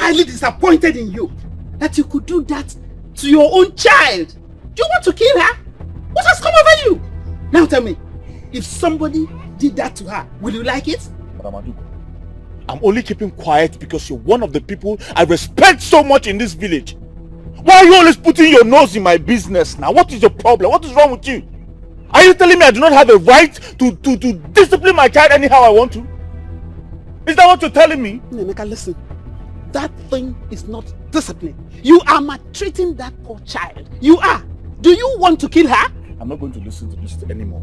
highly disappointed in you that you could do that to your own child. Do you want to kill her? What has come over you? Now tell me, if somebody did that to her, will you like it? Madam, I'm only keeping quiet because you're one of the people I respect so much in this village. Why are you always putting your nose in my business now? What is your problem? What is wrong with you? Are you telling me I do not have a right to discipline my child anyhow I want to? Is that what you're telling me? Nemeka, listen. That thing is not discipline. You are maltreating that poor child. You are. Do you want to kill her? I'm not going to listen to this anymore.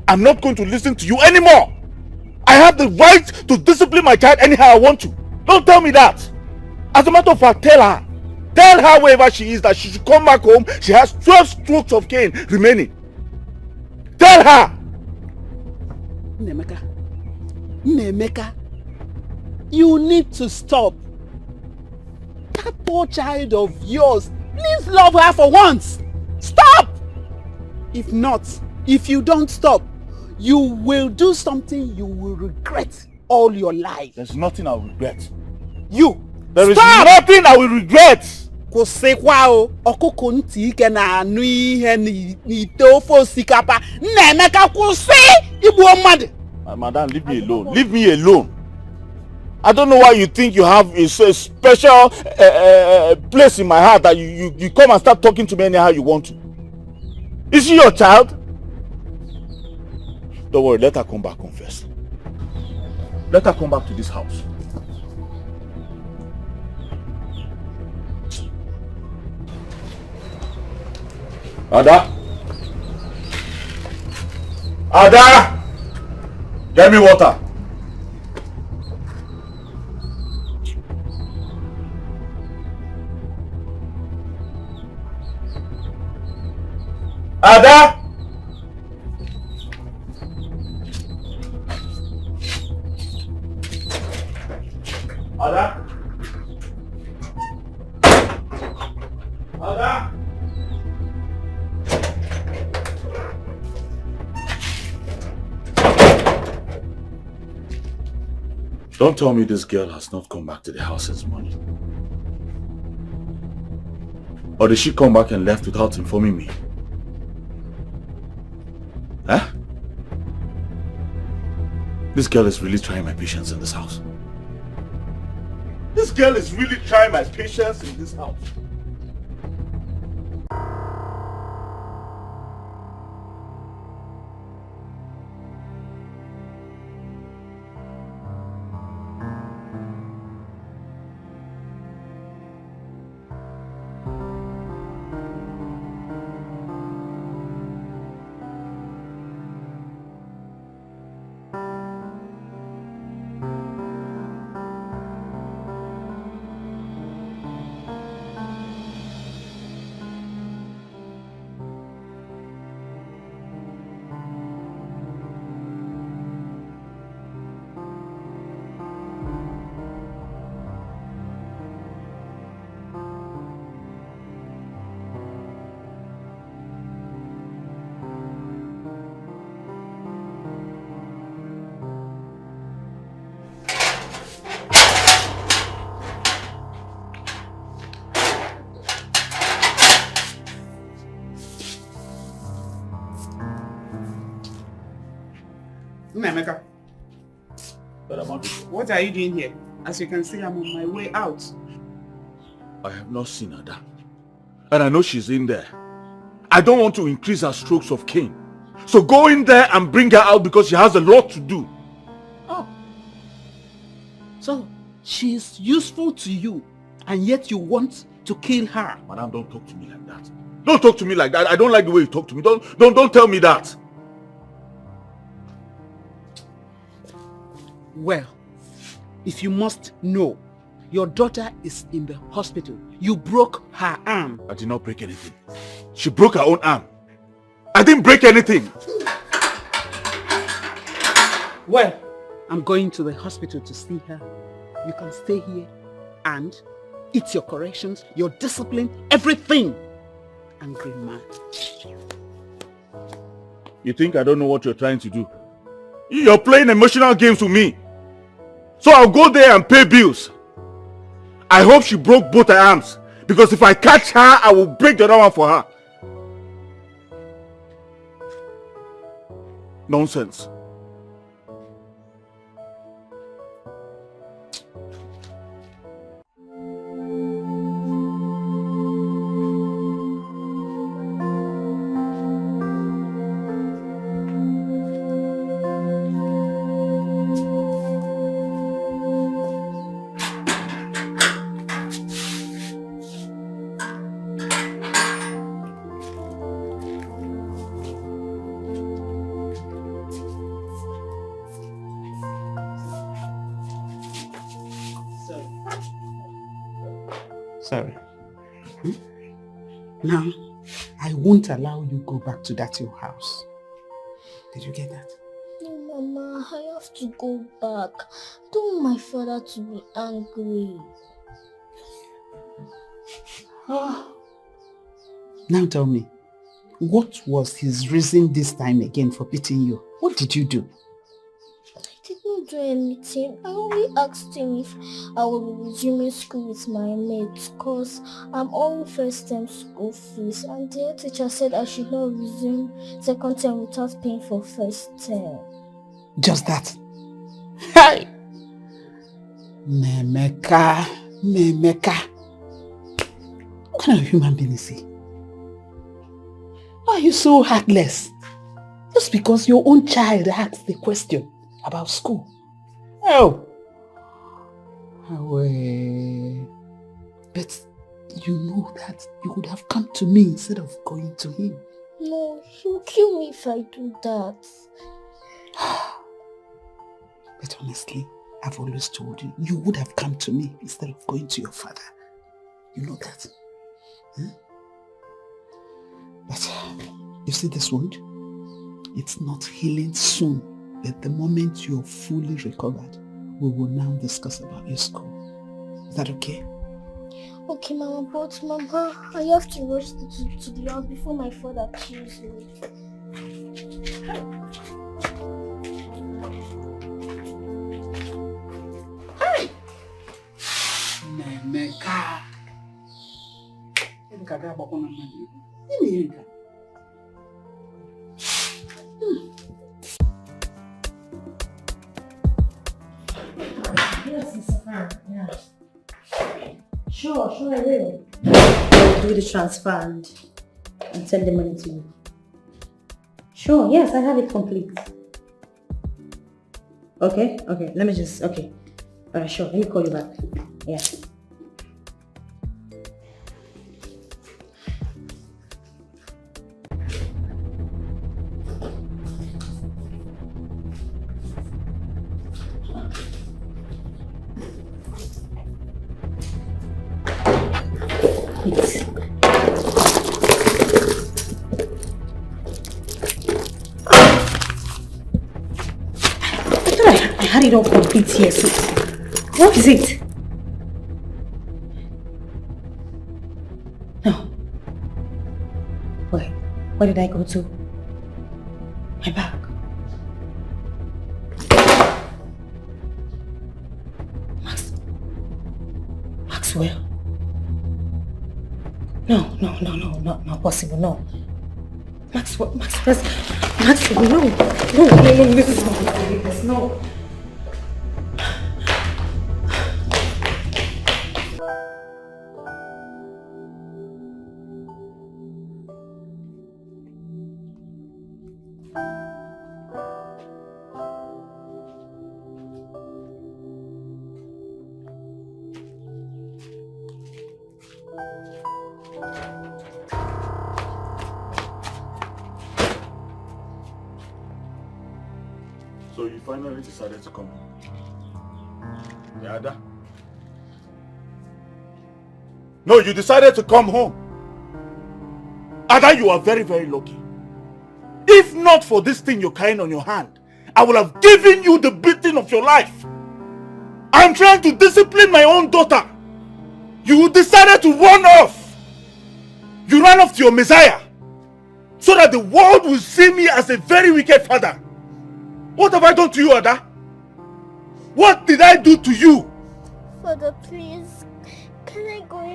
I'm not going to listen to you anymore. I have the right to discipline my child anyhow I want to. Don't tell me that. As a matter of fact, tell her wherever she is that she should come back home. She has 12 strokes of cane remaining. Tell her. Nemeka, you need to stop. That poor child of yours, please love her for once. Stop! If not, if you don't stop, you will do something you will regret all your life. There's nothing I will regret. There is nothing I will regret. Madam, leave me alone. Leave me alone. I don't know why you think you have a special place in my heart that you come and start talking to me anyhow you want to. Is she your child? Don't worry, let her come back home first. Let her come back to this house. Ada! Get me water. Ada! Don't tell me this girl has not come back to the house since morning. Or did she come back and left without informing me? Huh? This girl is really trying my patience in this house. This girl is really trying my patience in this house. Emeka, what are you doing here? As you can see, I'm on my way out. I have not seen Ada. And I know she's in there. I don't want to increase her strokes of cane. So go in there and bring her out because she has a lot to do. Oh. So she's useful to you and yet you want to kill her? Madam, don't talk to me like that. Don't talk to me like that. I don't like the way you talk to me. Don't tell me that. Well, if you must know, your daughter is in the hospital. You broke her arm. I did not break anything. She broke her own arm. I didn't break anything. Well, I'm going to the hospital to see her. You can stay here and eat your corrections, your discipline, everything. Angry man. You think I don't know what you're trying to do? You're playing emotional games with me. So I'll go there and pay bills. I hope she broke both her arms. Because if I catch her, I will break the other one for her. Nonsense. Sorry. Now, I won't allow you go back to that your house. Did you get that? No, Mama, I have to go back. Don't want my father to be angry. Oh. Now tell me, what was his reason this time again for beating you? What did you do? I didn't do anything. I only asked him if I will be resuming school with my mates because I'm owing first term school fees, and the head teacher said I should not resume second term without paying for first term. Just that? Hey! Memeka. What kind of human being is he? Why are you so heartless? Just because your own child asked the question about school. Oh. But you know that you would have come to me instead of going to him. No, he'll kill me if I do that. But honestly, I've always told you, you would have come to me instead of going to your father. You know that. But you see this wound? It's not healing soon. But the moment you're fully recovered, we will now discuss about your school. Is that okay? Okay, Mama, but Mama, I have to rush to the house before my father kills me. Hey! Memeka. Yes, Mr. Khan. Yeah. Sure, I will. I'll do the transfer and send the money to you. Sure, yes, I have it complete. Okay, let me just, Alright, sure, let me call you back. Yeah. I had it all complete here, so what is it? No. Where did I go to? My bag. Maxwell? No, not possible, no. Maxwell, no, this is not ridiculous, no. So you finally decided to come. Yeah, Ada? No, you decided to come home. Ada, you are very, very lucky. If not for this thing you're carrying on your hand, I would have given you the beating of your life. I'm trying to discipline my own daughter. You decided to run off. You ran off to your Messiah so that the world will see me as a very wicked father. What have I done to you, Ada? What did I do to you? Father, please,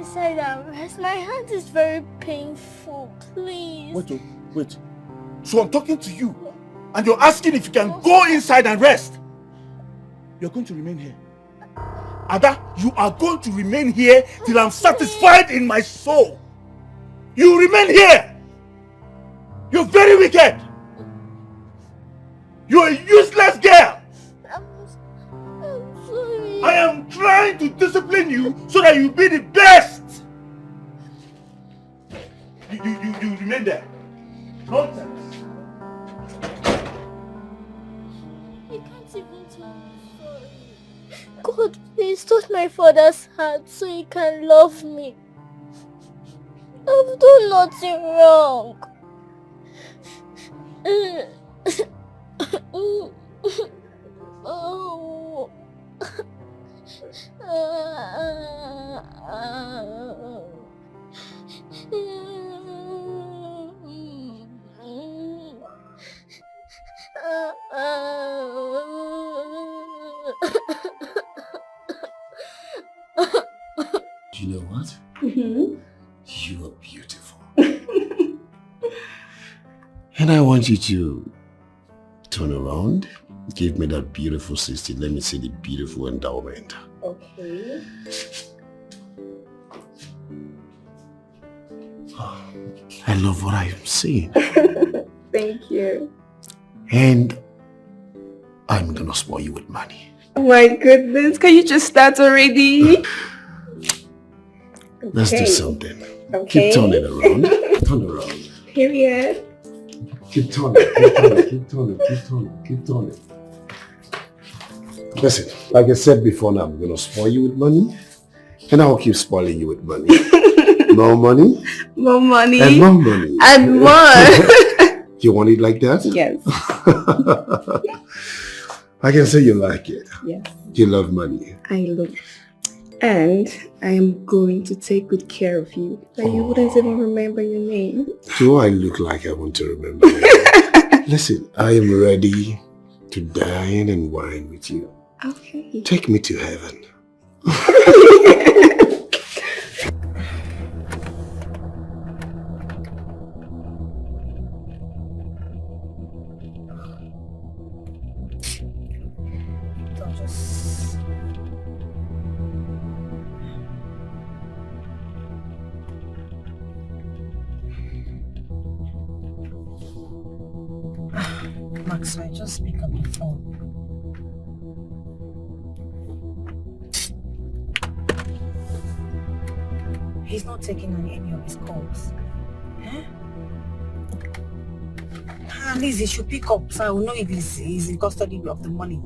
inside and rest. My hand is very painful. Please. Wait. So I'm talking to you and you're asking if you can go inside and rest. You're going to remain here. Ada, you are going to remain here till I'm satisfied in my soul. You remain here. You're very wicked. You're a useless girl. I'm sorry. I am trying to discipline you so that you be the best. You remain there. Nonsense. I can't even tell you sorry. God, please touch my father's heart so he can love me. I've done nothing wrong. Oh. You know what? Mm-hmm. You are beautiful. And I want you to turn around, give me that beautiful 60. Let me see the beautiful endowment. Okay. Oh, I love what I am seeing. Thank you. And I'm gonna spoil you with money. Oh my goodness, can you just start already? Let's do something. Okay. Keep turning around. Turn around. Period. Keep turning, keep turning, keep turning, keep turning, keep turning. Listen, like I said before, now I'm gonna spoil you with money, and I'll keep spoiling you with money. More money. More money. And more money. And more. You want it like that? Yes. I can say you like it. Yes. You love money. I love. And I am going to take good care of you. And you wouldn't even remember your name. Do I look like I want to remember you? Listen, I am ready to dine and wine with you. Okay. Take me to heaven. Maxwell, just pick up the phone. He's not taking on any of his calls. Eh? At least he should pick up so I will know if he's in custody of the money.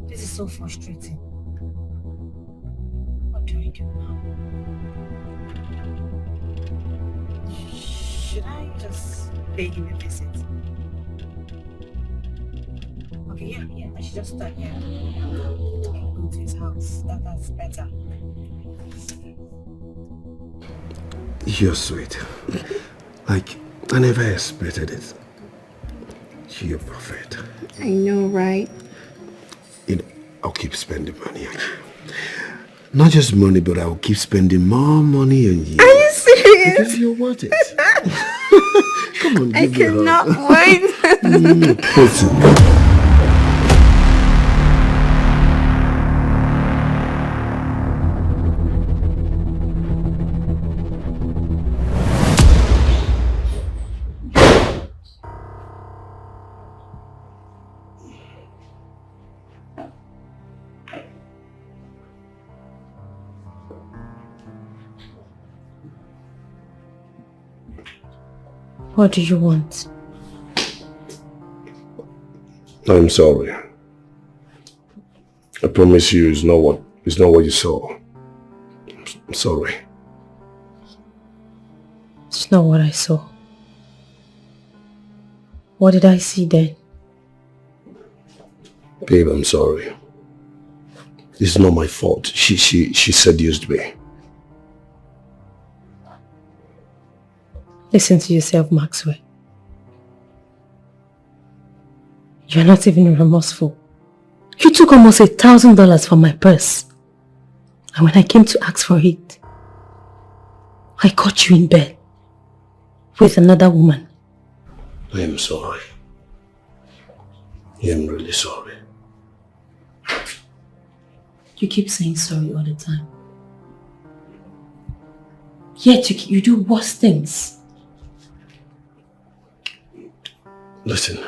This is so frustrating. What do I do now? Should I just pay him a visit? Okay, yeah, I should just start here. Go to his house. That's better. You're sweet. Like, I never expected it. You're perfect. I know, right? You know, I'll keep spending money on you. Not just money, but I'll keep spending more money on you. Are you serious? Because you're worth it. Come on, I give me a cannot hug. wait. Listen. What do you want? I'm sorry. I promise you it's not what you saw. I'm sorry. It's not what I saw. What did I see then? Babe, I'm sorry. It's not my fault. She seduced me. Listen to yourself, Maxwell. You're not even remorseful. You took almost $1,000 from my purse. And when I came to ask for it, I caught you in bed with another woman. I am sorry. I am really sorry. You keep saying sorry all the time. Yet you do worse things. Listen.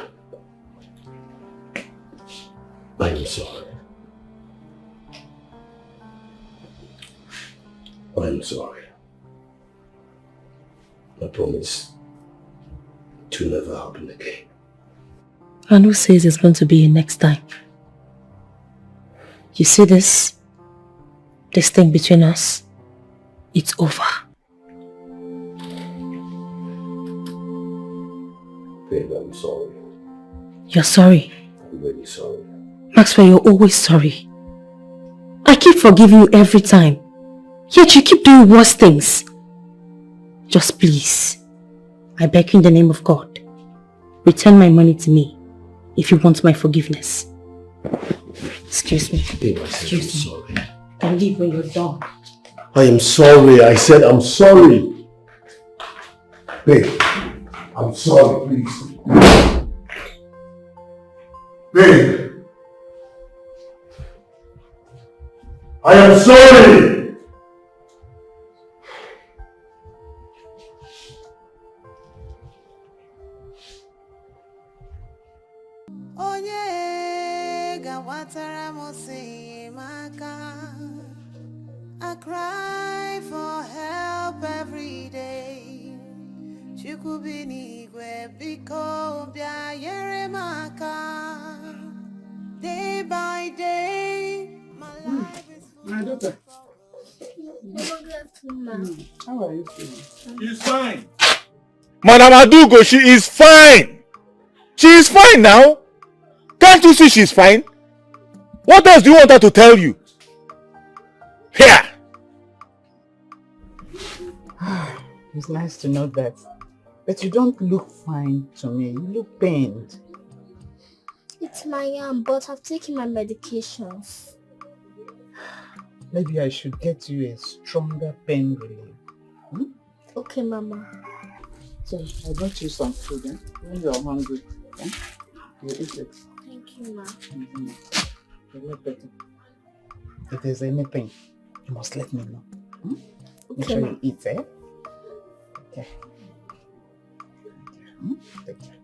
I am sorry. I am sorry. I promise to never happen again. And who says it's going to be next time? You see this thing between us? It's over. Babe, I'm sorry. You're sorry. I'm really sorry. Maxwell, you're always sorry. I keep forgiving you every time. Yet you keep doing worse things. Just please, I beg you in the name of God, return my money to me if you want my forgiveness. Excuse me. Babe, I said I'm sorry. Can leave when you're done. I am sorry. I said I'm sorry. Babe, I'm sorry, please. Babe, I am sorry. I cry for help every day. Day by day, my life is full. My daughter. How are you feeling? She's fine. Madam Adugo, she is fine. She is fine now. Can't you see she's fine? What else do you want her to tell you? Here. It's nice to know that. But you don't look fine to me. You look pained. It's my arm, but I've taken my medications. Maybe I should get you a stronger pain relief. Hmm? Okay, Mama. So I got you some food. Eh? When you're hungry, eh? You eat it. Thank you, Ma. Mm-hmm. You look better. If there's anything, you must let me know. Hmm? Okay, Make sure Ma. you eat, eh? Okay. Hmm? Take care.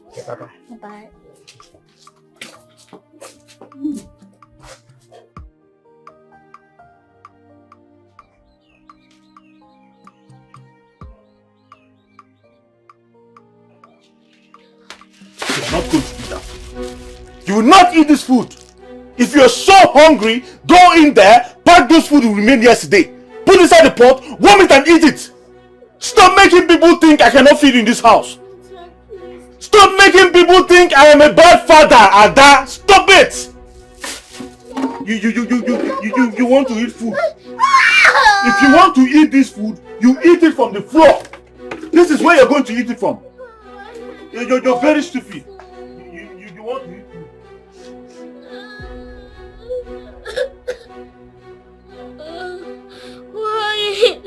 Okay, bye-bye. Bye-bye. You're not going to eat that food. You will not eat this food. If you're so hungry, go in there, pack those food you remained yesterday. Put inside the pot, warm it and eat it. Stop making people think I cannot feed in this house. Stop making people think I am a bad father, Ada. Stop it. You want to eat food. If you want to eat this food, you eat it from the floor. This is where you're going to eat it from. You're very stupid. You want to eat food. Why?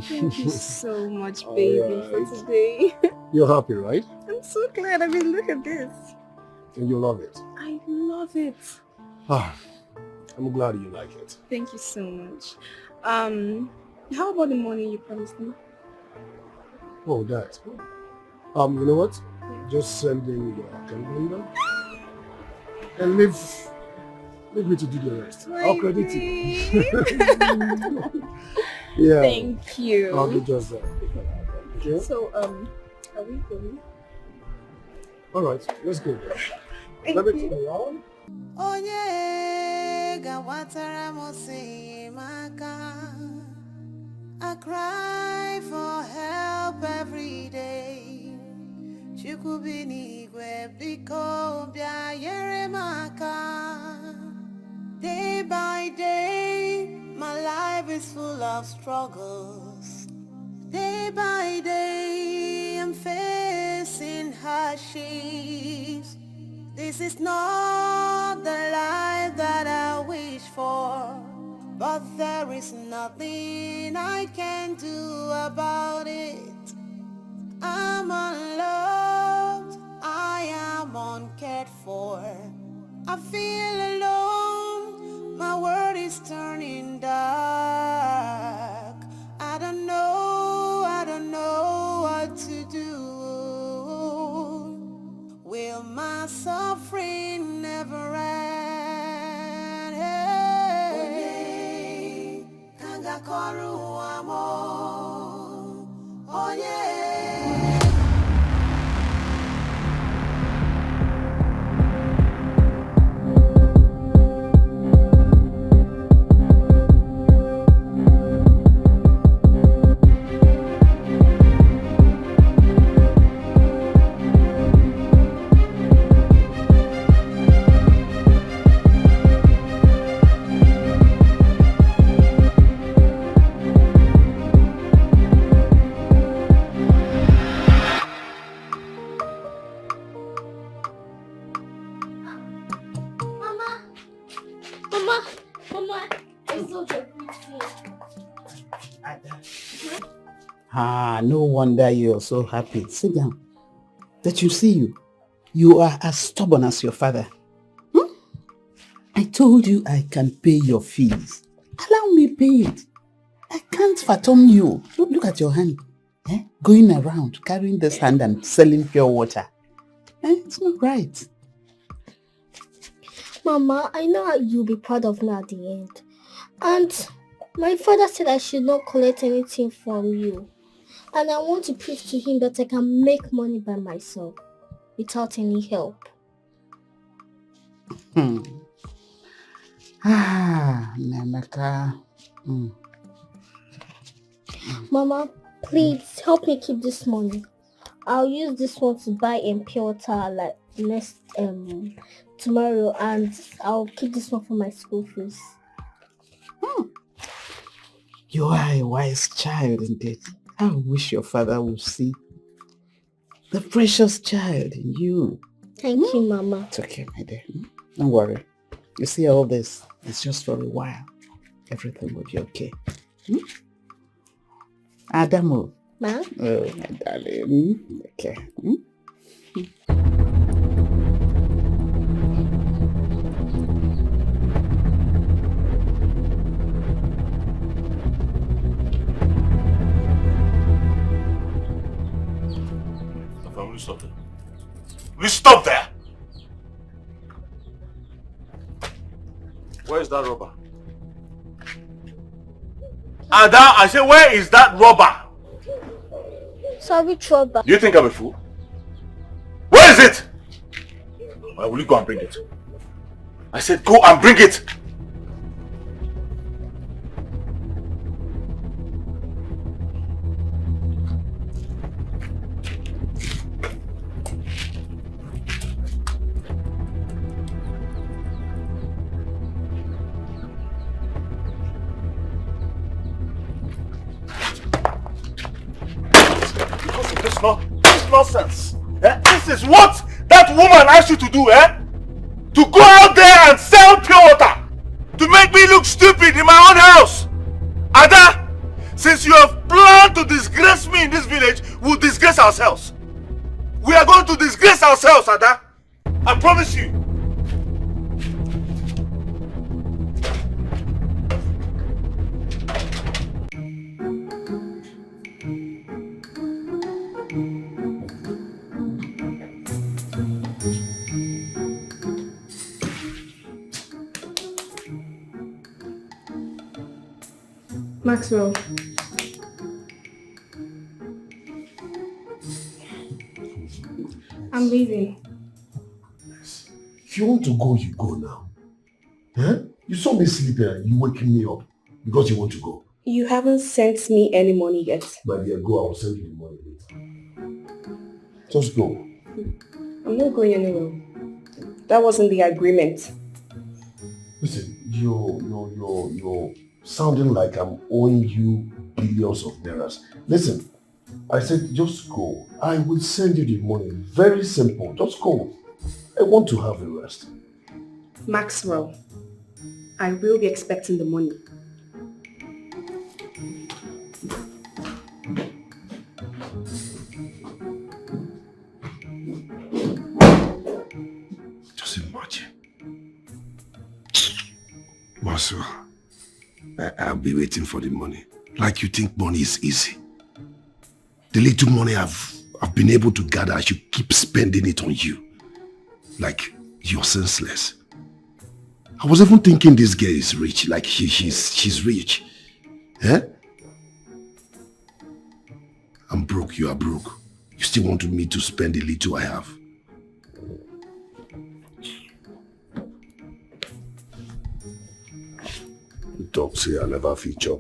Thank you so much, baby, for Alright. today. You're happy, right? I'm so glad. I mean, look at this. And you love it. I love it. Ah, I'm glad you like it. Thank you so much. How about the money you promised me? Oh, that. You know what? Just send in your account number and leave me to do the rest. I'll credit you. Yeah. Thank you. I'll do just that. Okay? So, are we going? Alright, let's go. Thank Let me you. turn around. Onye gawatara mosi maka. I cry for help every day. Chukubini gwe biko bia yere maka. Day by day, my life is full of struggles. Day by day, I'm facing hardships. This is not the life that I wish for, but there is nothing I can do about it. I'm unloved, I am uncared for. I feel alone, my world is turning dark. I don't know what to do. Will my suffering never end? Hey, kanga koru amo. Oh yeah. Ah, no wonder you're so happy. Sit down. That you see you. You are as stubborn as your father. I told you I can pay your fees. Allow me pay it. I can't fathom you. Look at your hand. Going around, carrying this hand and selling pure water. It's not right. Mama, I know you'll be proud of me at the end. And my father said I should not collect anything from you. And I want to prove to him that I can make money by myself without any help. Namaka. Mama, please help me keep this money. I'll use this one to buy pure water like next tomorrow, and I'll keep this one for my school fees. You are a wise child indeed. I wish your father would see the precious child in you. Thank you, Mama. It's okay, my dear. Don't worry. You see all this, it's just for a while. Everything will be okay. Adamu. Ma? Oh, my darling. Okay. Will you stop there? Will you stop there? Where is that rubber? Ada, I say, where is that rubber? Sorry, Trouble. Do you think I'm a fool? Where is it? Why will you go and bring it? I said go and bring it! This nonsense. This is what that woman asked you to do, To go out there and sell pure water to make me look stupid in my own house. Ada, Since you have planned to disgrace me in this village, we'll disgrace ourselves. We are going to disgrace ourselves, Ada. I promise you. Maxwell. I'm leaving. If you want to go, you go now. Huh? You saw me sleeping and you waking me up because you want to go. You haven't sent me any money yet. My dear, go. I will send you the money later. Just go. I'm not going anywhere. That wasn't the agreement. Listen, you're sounding like I'm owing you billions of dollars. Listen, I said just go. I will send you the money. Very simple. Just go. I want to have a rest. Maxwell, I will be expecting the money. Just imagine. Marcel, I'll be waiting for the money. Like you think money is easy. The little money I've been able to gather, I should keep spending it on you. Like you're senseless. I was even thinking this girl is rich, like she's rich. Eh? I'm broke, you are broke. You still want me to spend the little I have. You talk, say I never feature.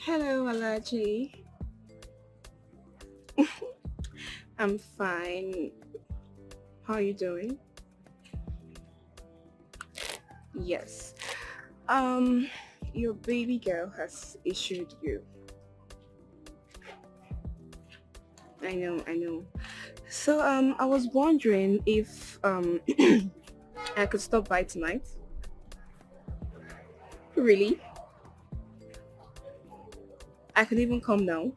Hello, Alaji. I'm fine. How are you doing? Yes. Your baby girl has issued you. I know. So, I was wondering if, I could stop by tonight. Really? I could even come now.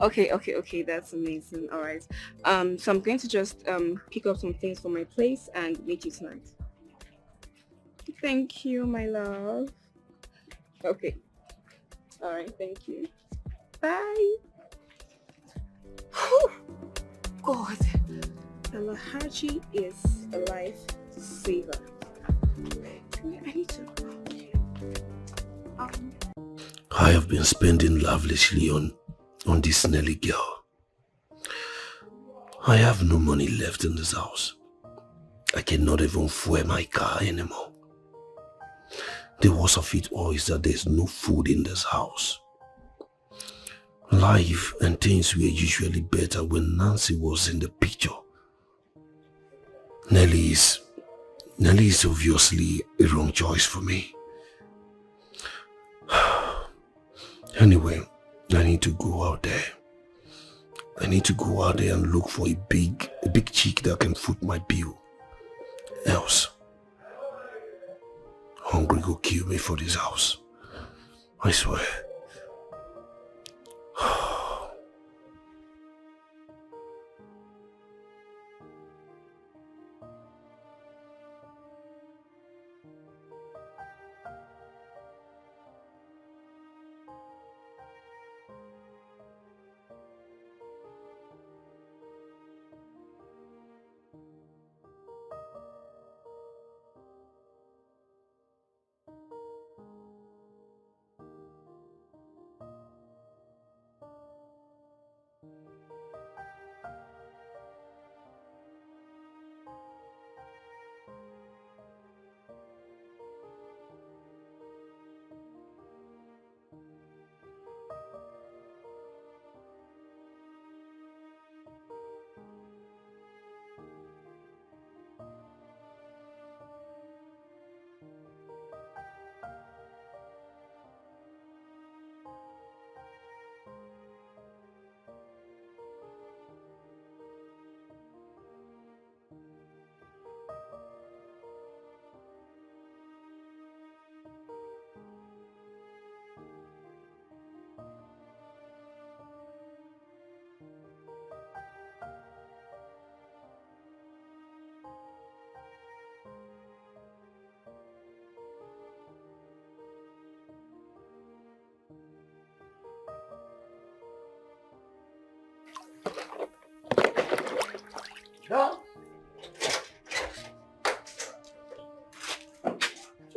Okay, that's amazing. All right. So I'm going to just pick up some things from my place and meet you tonight. Thank you, my love. Okay. All right, thank you. Bye. Whew. God, Alahaji is a lifesaver. I need to. I have been spending lavishly on this Nelly girl. I have no money left in this house. I cannot even fuel my car anymore. The worst of it all is that there's no food in this house. Life and things were usually better when Nancy was in the picture. Nelly is obviously a wrong choice for me. Anyway, I need to go out there. I need to go out there and look for a big chick that can foot my bill. Else, hungry will kill me for this house. I swear.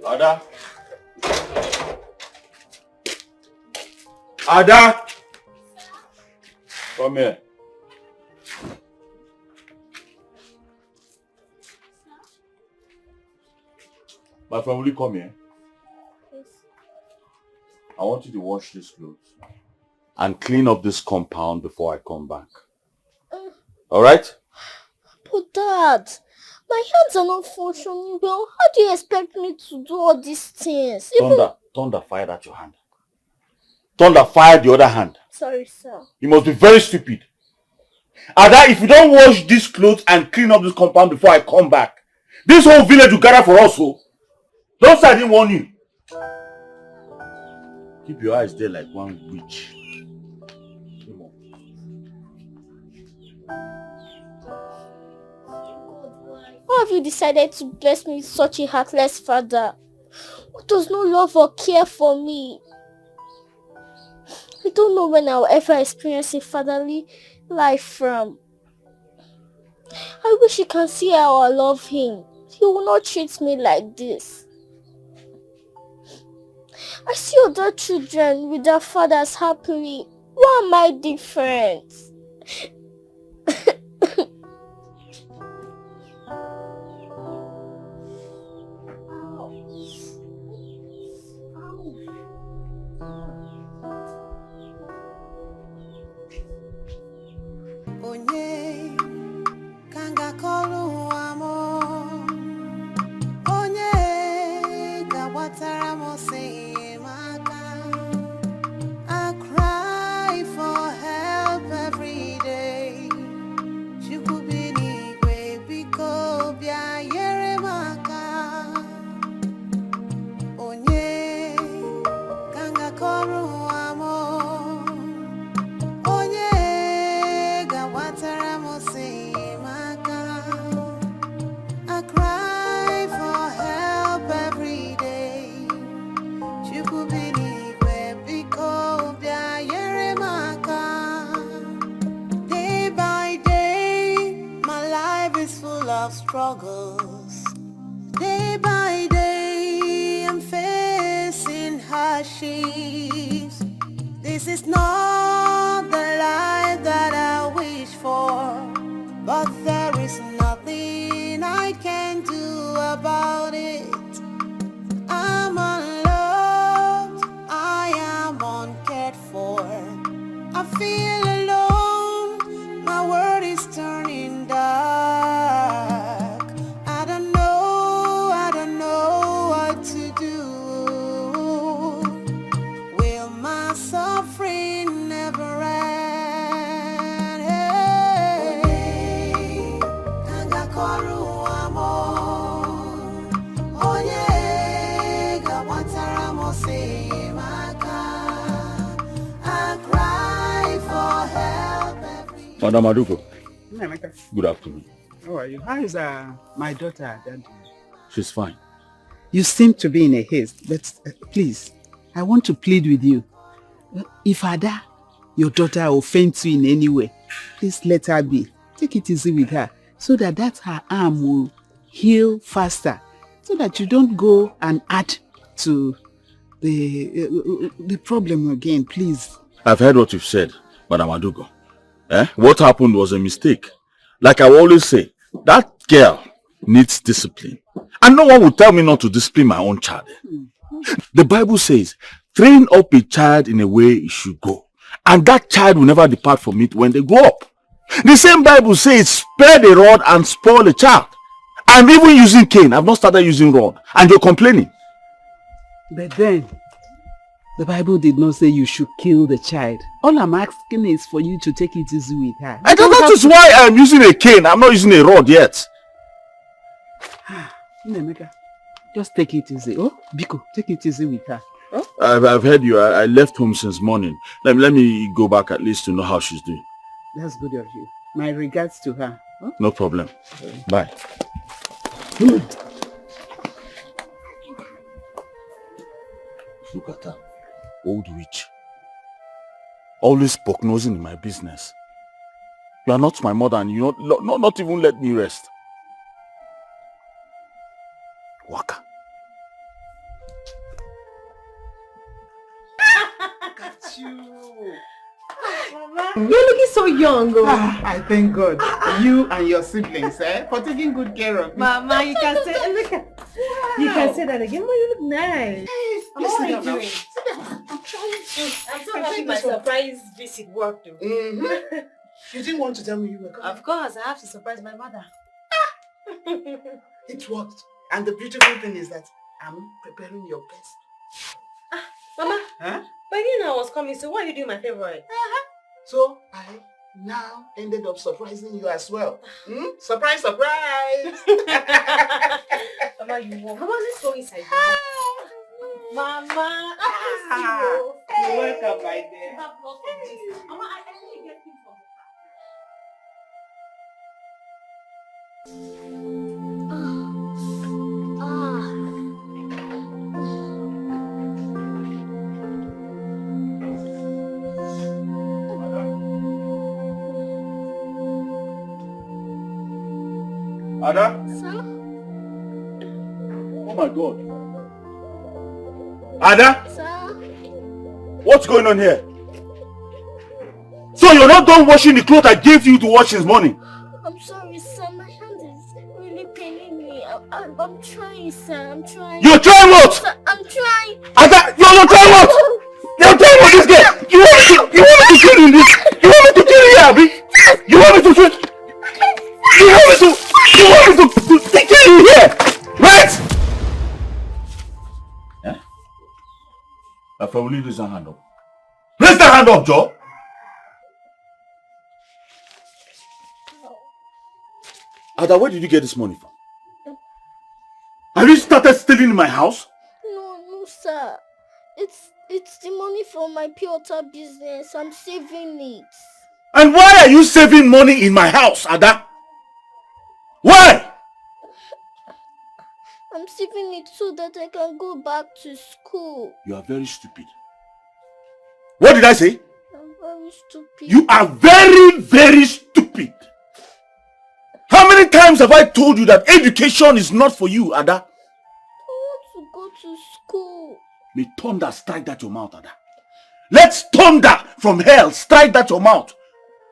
Ada. Ada. Come here. My friend, will you come here? Yes. I want you to wash these clothes and clean up this compound before I come back. Alright? But Dad, my hands are not functioning well. How do you expect me to do all these things? Thunder fired at your hand. Thunder fired the other hand. Sorry, sir. You must be very stupid. Ada, if you don't wash these clothes and clean up this compound before I come back, this whole village will gather for us, so don't say I didn't warn you. Keep your eyes there like one witch. Come on. Why have you decided to bless me with such a heartless father who does not love or care for me? I don't know when I'll ever experience a fatherly life from. I wish you can see how I love him. He will not treat me like this. I see other children with their fathers happily. Why am I different? Onye kanga kolu amo, onye gawatara mo se maka. I cry for help every day. Chukubini baby ko bia yere maka. Onye kanga kolu amo. I cry for help every day. Day by day, my life is full of struggles. Day by day, I'm facing hardships. This is not the life that I wish for, but there is nothing I can do about it. I'm unloved, I am uncared for. I feel alone, my world is turning dark. I don't know what to do. Will my suffering never end? Hey, Kangakoru amo, oye, gawatara mo se maka. I cry for help every. Madam Aduko, Emeka, good afternoon. how are you? How is my daughter? She's fine. You seem to be in a haste, but please, I want to plead with you. If Ada, your daughter, offends you in any way, please let her be. Take it easy with her, so that her arm will heal faster, so that you don't go and add to the problem again, please. I've heard what you've said, Madam Aduko. What happened was a mistake. Like I always say, that girl needs discipline. And no one will tell me not to discipline my own child. The Bible says, train up a child in a way it should go, and that child will never depart from it when they grow up. The same Bible says, spare the rod and spoil the child. I'm even using cane. I've not started using rod. And you're complaining. But then, the Bible did not say you should kill the child. All I'm asking is for you to take it easy with her. And that is why I'm using a cane. I'm not using a rod yet. Emeka, just take it easy. Oh, Biko, take it easy with her. Oh? I've heard you. I left home since morning. Let me go back at least to know how she's doing. That's good of you. My regards to her. Oh? No problem. Bye. Look at her. Old witch. Always poke-nosing in my business. You are not my mother and you not even let me rest. Waka. Look at you. Mama. You're looking so young. I thank God. You and your siblings, for taking good care of me. Mama, you can say, look at, you can say that again. Mama, you look nice. Mama, What are you doing? doing? Sit down. I'm trying to. I'm so happy my surprise visit worked. You didn't want to tell me you were coming. Of course, I have to surprise my mother. It worked. And the beautiful thing is that I'm preparing your best. Mama, Huh? but you know I was coming, so why are you doing my favorite? So I now ended up surprising you as well. Surprise, surprise! Mama, you won't. Mama, let's go inside. Mama, You're welcome, my dear. you have lots of this. Mama, I really get things from Ada? Sir? Oh my God. Ada? Sir? What's going on here? So you're not done washing the clothes I gave you to wash this morning? I'm sorry, sir. My hand is really paining me. I'm trying, sir. I'm trying. You're trying what? Sir, I'm trying. Ada, you're trying what? You're trying what this girl? You want me to kill you in this? You want me to kill you here, Abi? You want me to kill you? Want me to kill you here? Right? Yeah? I probably raise that hand up. Raise that hand up, Joe. Ada, where did you get this money from? Have you started stealing in my house? No, sir. It's the money from my pure water business. I'm saving it. And why are you saving money in my house, Ada? Why? I'm saving it so that I can go back to school. You are very stupid. What did I say? I'm very stupid. You are very, very stupid. How many times have I told you that education is not for you, Ada? I want to go to school. May thunder strike that your mouth, Ada. Let thunder from hell strike that your mouth.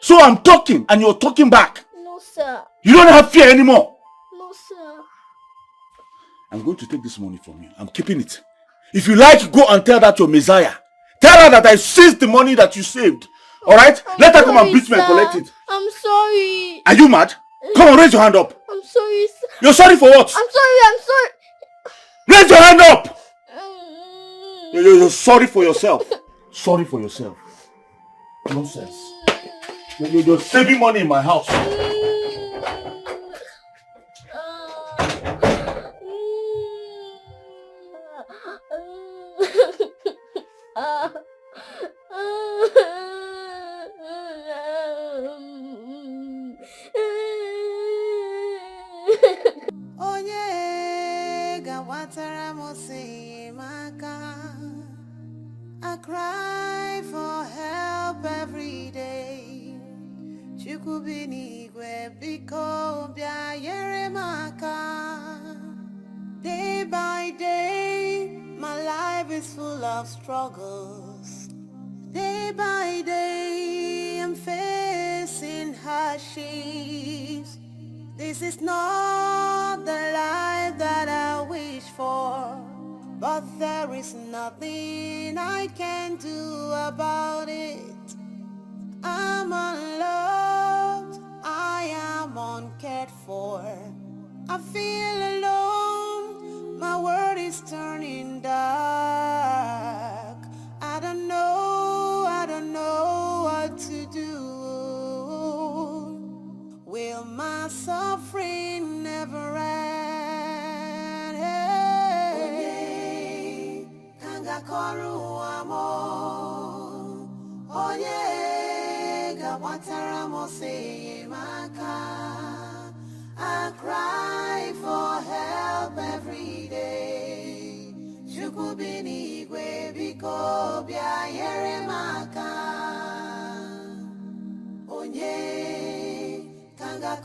So I'm talking and you're talking back. No, sir. You don't have fear anymore. No, sir. I'm going to take this money from you. I'm keeping it. If you like, go and tell that your Messiah. Tell her that I seized the money that you saved. Alright? Let her come and beat me and collect it. I'm sorry. Are you mad? Come on, raise your hand up. I'm sorry, sir. You're sorry for what? I'm sorry. Raise your hand up! You're sorry for yourself. Sorry for yourself. Nonsense. You're saving money in my house. I cry for help every day. Day by day, my life is full of struggles. Day by day, I'm facing hardships. This is not the life that I wish for, but there is nothing I can do about it. I'm unloved, I am uncared for. I feel alone, my world is turning dark. I don't know what to do. Will my suffering never end? Onye kangakoru amo, onye gawatara mose maka. I cry for help every day. Chukwu binigwe biko bia yere maka. Onye I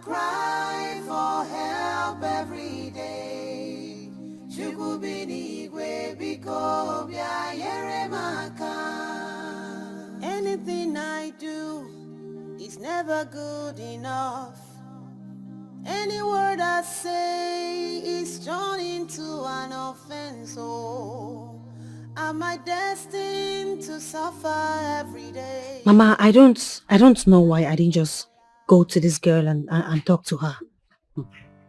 cry for help every day. Anything I do is never good enough. Any word I say is turned into an offense. Oh, am I destined to suffer every day? Mama, I don't know why I didn't just go to this girl and talk to her.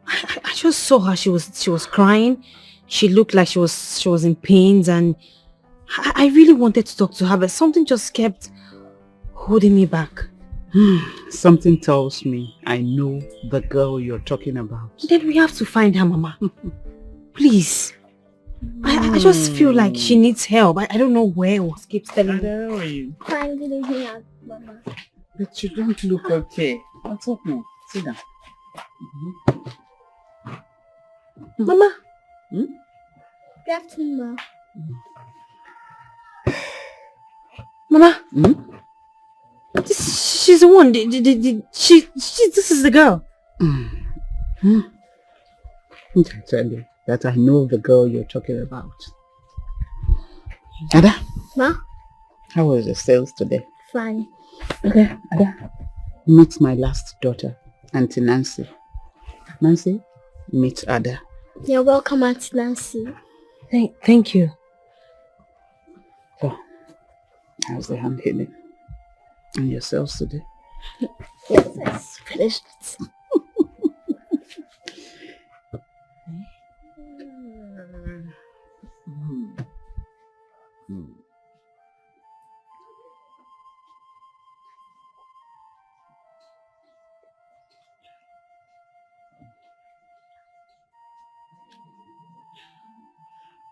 I just saw her. She was crying. She looked like she was in pains, and I really wanted to talk to her, but something just kept holding me back. Something tells me I know the girl you're talking about. Then we have to find her, Mama. Please. I just feel like she needs help. I don't know where. What keeps telling me. Where are you? Fine, good evening, Mama. But you don't look okay. What's up now? Sit down. Mama. Good afternoon, Ma. Mama. She's the one. This is the girl. I tell you that I know the girl you're talking about. Ada? Ma? How was the sales today? Fine. Okay, Ada. Meet my last daughter, Auntie Nancy. Nancy, meet Ada. You're welcome, Auntie Nancy. Thank you. So, how's the hand healing? And your sales today? Yes, finished.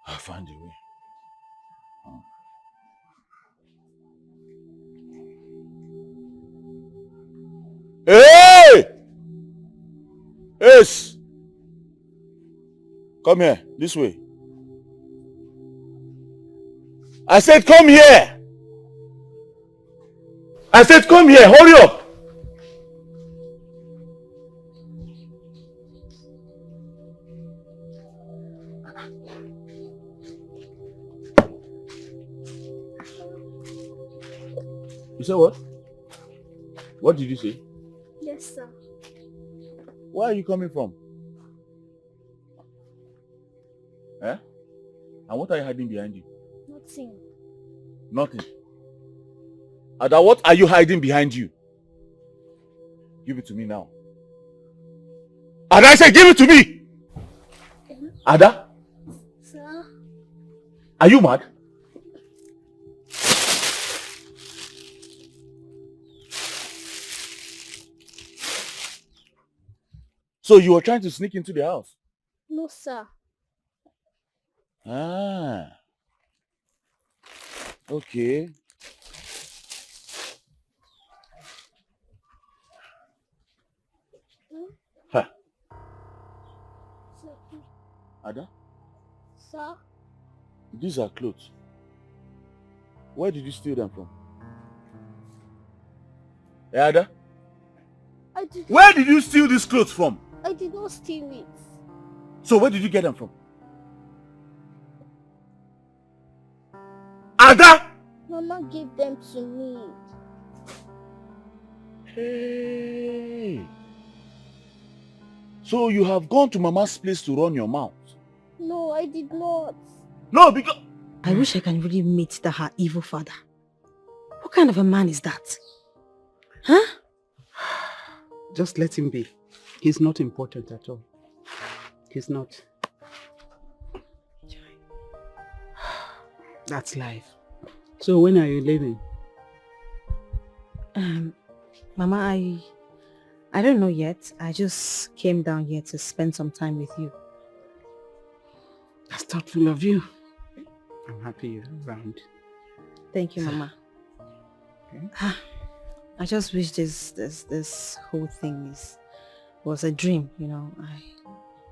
I'll find a way. Hey! Yes! Come here, this way. I said come here! I said come here, hurry up! You said what? What did you say? Yes, sir. Where are you coming from? Eh? And what are you hiding behind you? Nothing. Nothing. Ada, what are you hiding behind you? Give it to me now. Ada, I said give it to me! Ada? Sir? Are you mad? So you were trying to sneak into the house? No, sir. Ah. Okay. Huh. Sir? Ada, Sir? these are clothes. Where did you steal them from? Hey, Ada? Where did you steal these clothes from? I did not steal it. So where did you get them from? Ada! Mama gave them to me. Hey. So you have gone to Mama's place to run your mouth? No, I did not. No, because... I wish I can really meet her evil father. What kind of a man is that? Huh? Just let him be. He's not important at all. He's not. That's life. So when are you leaving? Mama, I don't know yet. I just came down here to spend some time with you. That's thoughtful of you. I'm happy you're around. Thank you, Mama. Okay. I just wish this whole thing was a dream, you know.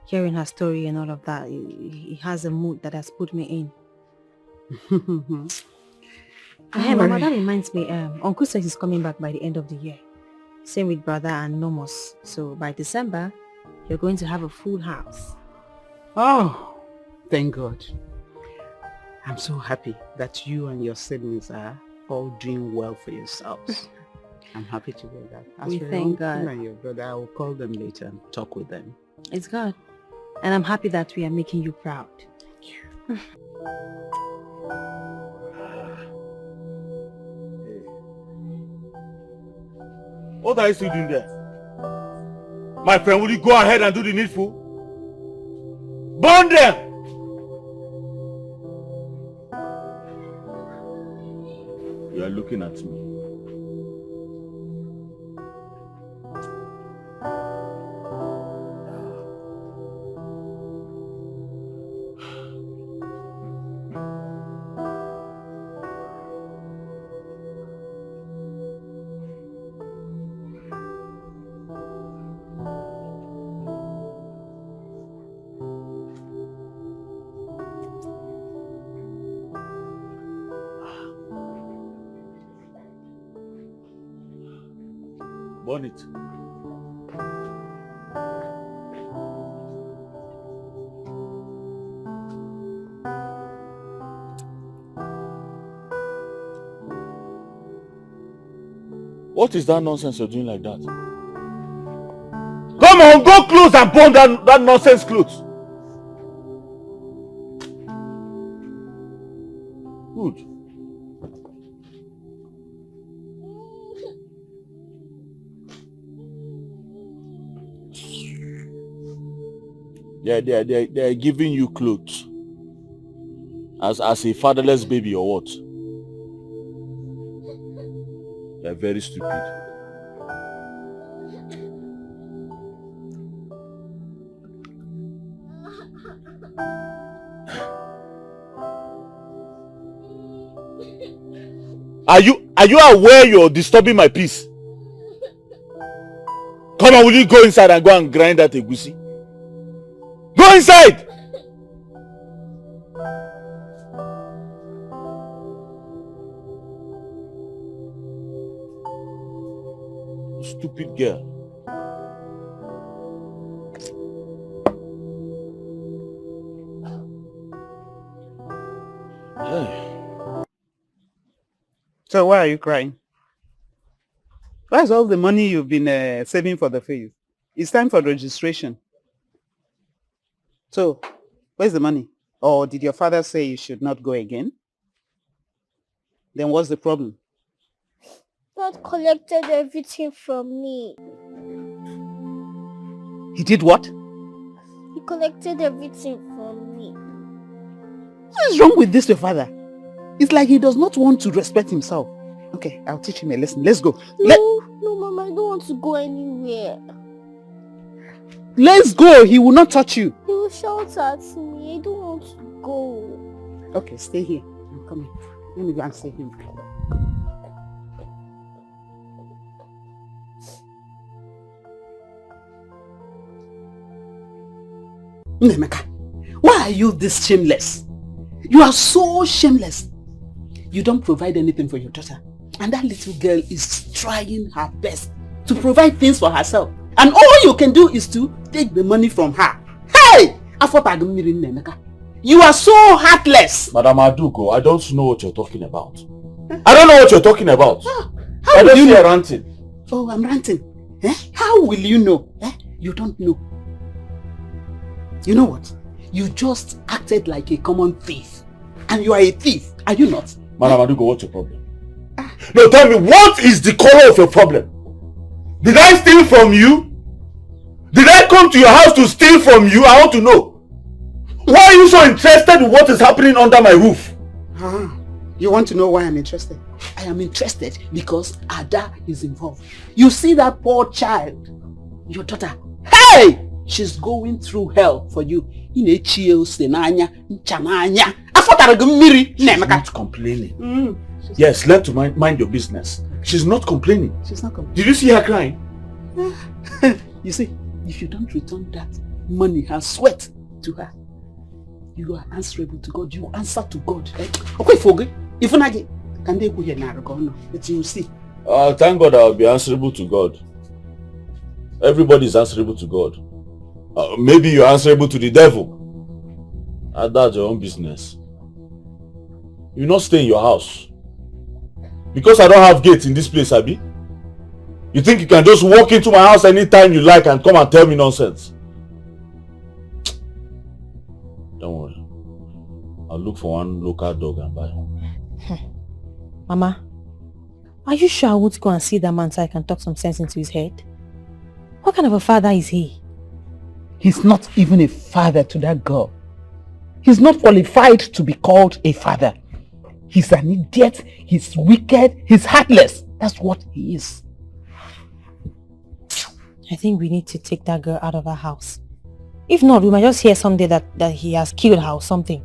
hearing her story and all of that. It has a mood that has put me in. Hey, Mama, that reminds me, Uncle says he's coming back by the end of the year. Same with brother and Nomos. So by December, you're going to have a full house. Oh, thank God. I'm so happy that you and your siblings are all doing well for yourselves. I'm happy to hear that. As We for thank your uncle God. and your brother, I will call them later and talk with them. It's God. And I'm happy that we are making you proud. What are you still doing there? My friend, will you go ahead and do the needful? Burn them! You are looking at me. Burn it. What is that nonsense you're doing like that? Come on, go close and burn that nonsense clothes. Good. They're giving you clothes as a fatherless baby or what? They're very stupid. Are you aware you're disturbing my peace? Come on, will you go inside and go and grind that egusi? Go inside! Stupid girl. Hey. So why are you crying? Where's all the money you've been saving for the face? It's time for registration. So, where's the money? Or did your father say you should not go again? Then what's the problem? Dad collected everything from me. He did what? He collected everything from me. What is wrong with this, your father? It's like he does not want to respect himself. Okay, I'll teach him a lesson. Let's go. No, Mama, I don't want to go anywhere. Let's go. He will not touch you. He will shout at me. I don't want to go. Okay, stay here. I'm coming. Let me go and see him. Nemeka, why are you this shameless? You are so shameless. You don't provide anything for your daughter. And that little girl is trying her best to provide things for herself. And all you can do is to take the money from her. Hey! You are so heartless. Madam Adugo, I don't know what you're talking about. I don't know what you're talking about. How will you know? Ranting. Oh, I'm ranting. How will you know? You don't know. You know what? You just acted like a common thief. And you are a thief, are you not? Madam Adugo, what's your problem? No, tell me, what is the color of your problem? Did I steal from you? Did I come to your house to steal from you? I want to know. Why are you so interested in what is happening under my roof? You want to know why I'm interested? I am interested because Ada is involved. You see that poor child, your daughter. Hey! She's going through hell for you. She's not complaining. Yes, learn to mind your business. She's not complaining. She's not complaining. Did you see her crying? You see, if you don't return that money, her sweat to her. You are answerable to God. You answer to God. Okay, forget. If not, can they go here now? Let you see. Thank God I'll be answerable to God. Everybody is answerable to God. Maybe you're answerable to the devil. That's your own business. You not stay in your house. Because I don't have gates in this place, Abi. You think you can just walk into my house anytime you like and come and tell me nonsense? Don't worry. I'll look for one local dog and buy. Mama, are you sure I won't go and see that man so I can talk some sense into his head? What kind of a father is he? He's not even a father to that girl. He's not qualified to be called a father. He's an idiot, he's wicked, he's heartless. That's what he is. I think we need to take that girl out of our house. If not, we might just hear someday that he has killed her or something.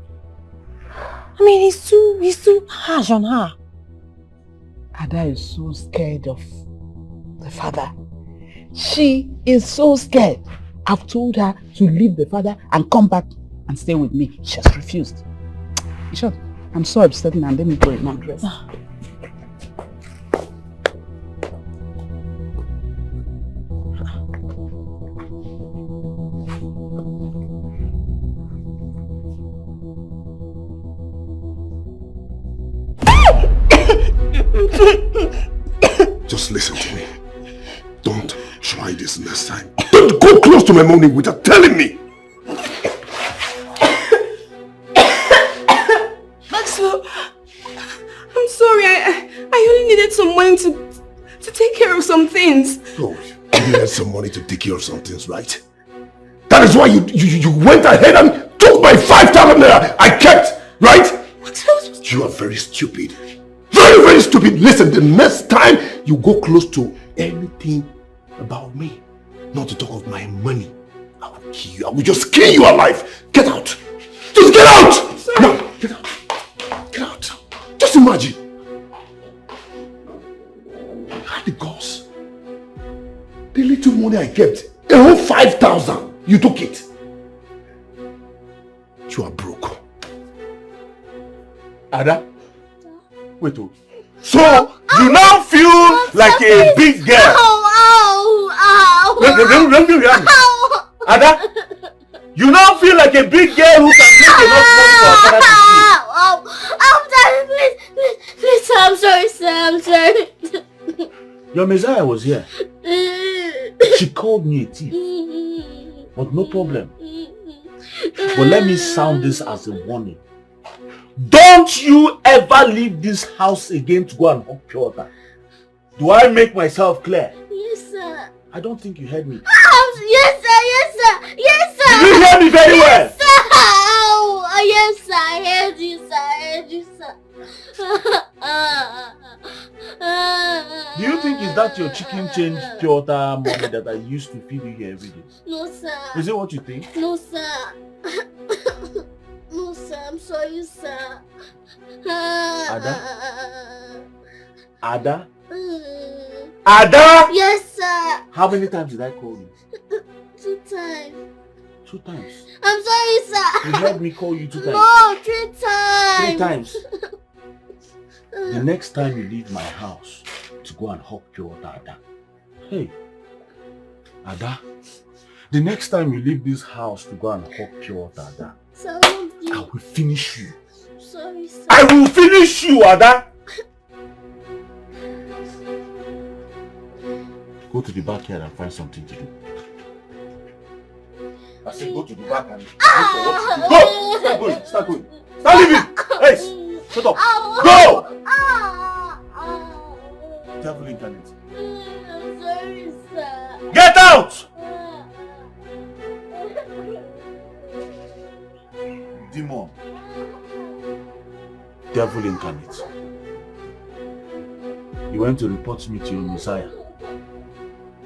I mean, he's too harsh on her. Ada is so scared of the father. She is so scared. I've told her to leave the father and come back and stay with me. She has refused. Sure, I'm so upset and let me go in my dress. Just listen to me. Don't try this next time. Don't go close to my money without telling me. Maxwell, I'm sorry. I only needed some money to take care of some things. Oh, you needed some money to take care of some things, right? That is why you went ahead and took my 5,000 naira I kept, right? What else? You are very stupid. Very, very stupid. Listen, the next time you go close to anything about me, not to talk of my money, I will kill you. I will just kill you alive. Get out. Just get out. No, get out. Get out. Just imagine. You had the guts. The little money I kept, a whole 5,000. You took it. You are broke. Ada? Wait, oh. So, you now feel like a big girl? Ow! Ada? You now feel like a big girl who can make enough money for her father to Daddy, please, sir, I'm sorry, sir, I'm sorry. Your Messiah was here. She called me a thief. But no problem. But let me sound this as a warning. Don't you ever leave this house again to go and hug pure water. Do I make myself clear? Yes, sir. I don't think you heard me. Yes, sir. Yes, sir. Did you hear me very well? Yes, sir. Oh, yes, sir. I heard you, sir. I heard you, sir. Do you think is that your chicken change pure water money that I used to feed you here every day? No, sir. Is it what you think? No, sir. No, sir. I'm sorry, sir. Ada? Ada? Ada? Yes, sir. How many times did I call you? 2 times. 2 times. I'm sorry, sir. You heard me call you 2 times. No, 3 times. 3 times. The next time you leave my house to go and hug pure water, Ada. Hey, Ada. The next time you leave this house to go and hug pure water, Ada, Sir, I will finish you. Sorry, sir. I will finish you, Ada. Go to the backyard and find something to do. I said go to the back and look for what to do. Go! Start going, start going. Start leaving! Hey! Shut up! Go! Devil incarnate. I'm sorry, sir. Get out! Demon. Devil incarnate. You went to report me to your Messiah.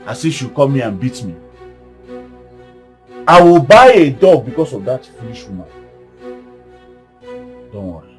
As if you come here and beat me. I will buy a dog because of that foolish woman. Don't worry.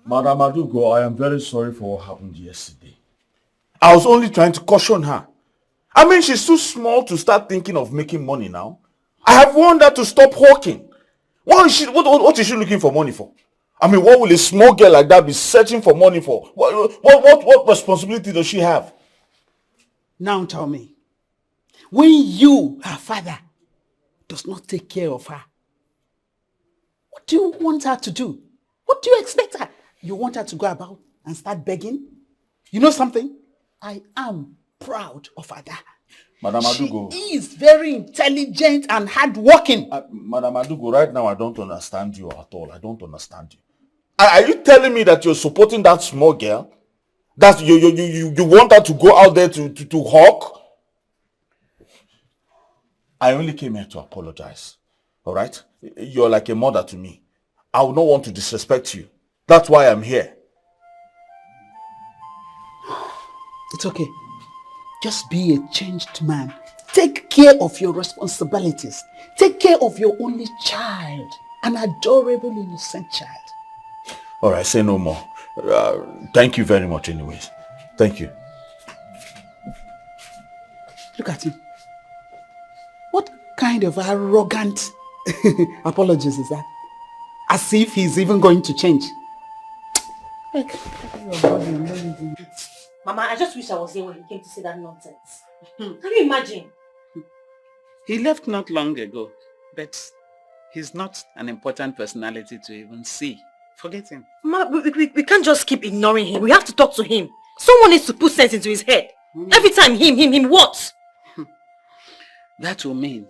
Madam Adugo, I am very sorry for what happened yesterday. I was only trying to caution her. I mean, she's too small to start thinking of making money now. I have warned her to stop hawking. What is she looking for money for? I mean, what will a small girl like that be searching for money for? What responsibility does she have? Now tell me, when you, her father, does not take care of her, what do you want her to do? What do you expect her? You want her to go about and start begging? You know something? I am proud of her dad. Madam Adugo. She is very intelligent and hardworking. Madam Adugo, right now I don't understand you at all. I don't understand you. Are you telling me that you're supporting that small girl? That you want her to go out there to hawk? I only came here to apologize. Alright? You're like a mother to me. I would not want to disrespect you. That's why I'm here. It's okay. Just be a changed man. Take care of your responsibilities. Take care of your only child. An adorable, innocent child. Alright, say no more. Thank you very much anyways. Thank you. Look at him. What kind of arrogant apologies is that? As if he's even going to change. Mama, I just wish I was here when he came to say that nonsense. Can you imagine? He left not long ago, but he's not an important personality to even see. Forget him. Mama, we can't just keep ignoring him. We have to talk to him. Someone needs to put sense into his head. Every time him, what? That will mean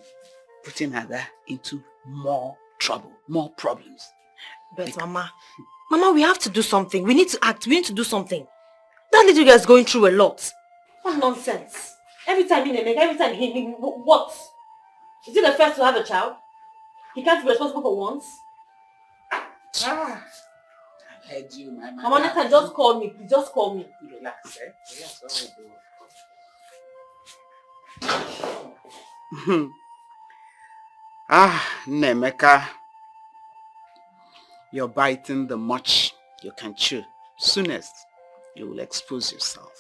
putting her there into more trouble, more problems. But Mama, we have to do something. We need to act. We need to do something. That little girl is going through a lot. What nonsense. Every time him, what? Is he the first to have a child? He can't be responsible for once? I heard you, my man. Mama, next time, just call me. Please, just call me. Relax, eh? Relax, Nemeka. You're biting the much you can chew. Soonest, you will expose yourself.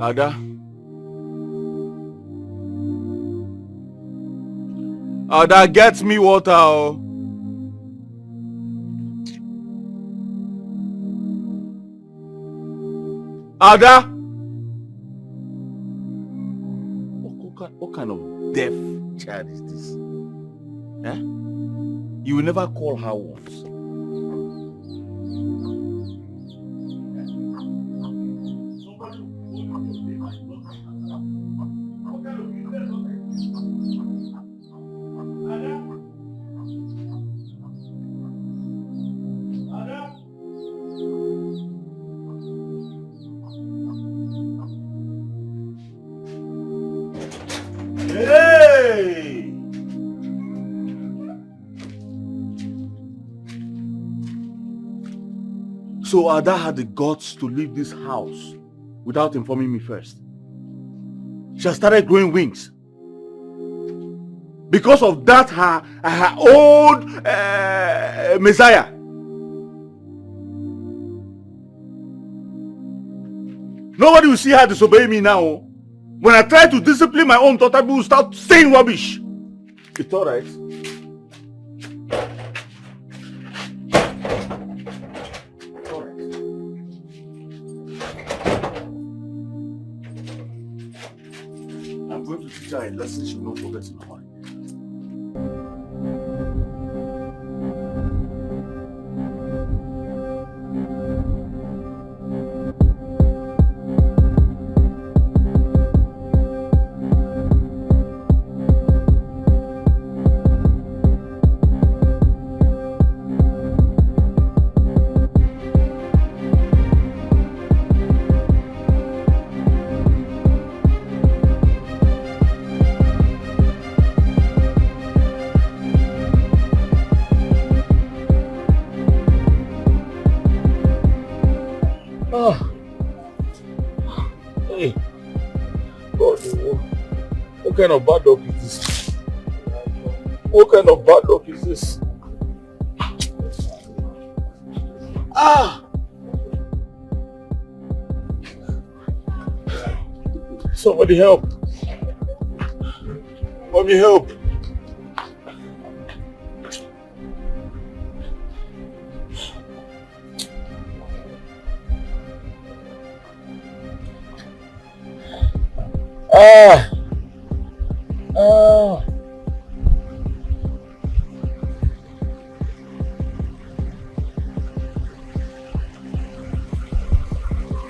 Ada. Ada, get me water. Oh. Ada. What kind of deaf child is this? Eh? You will never call her once. So Ada had the guts to leave this house without informing me first. She has started growing wings. Because of that, her old Messiah. Nobody will see her disobey me now. When I try to discipline my own daughter, people will start saying rubbish. It's alright. I'm going to teach her a lesson she will not forget in her life. Hey, God, what kind of bad luck is this? What kind of bad luck is this? Somebody help. Mommy, help.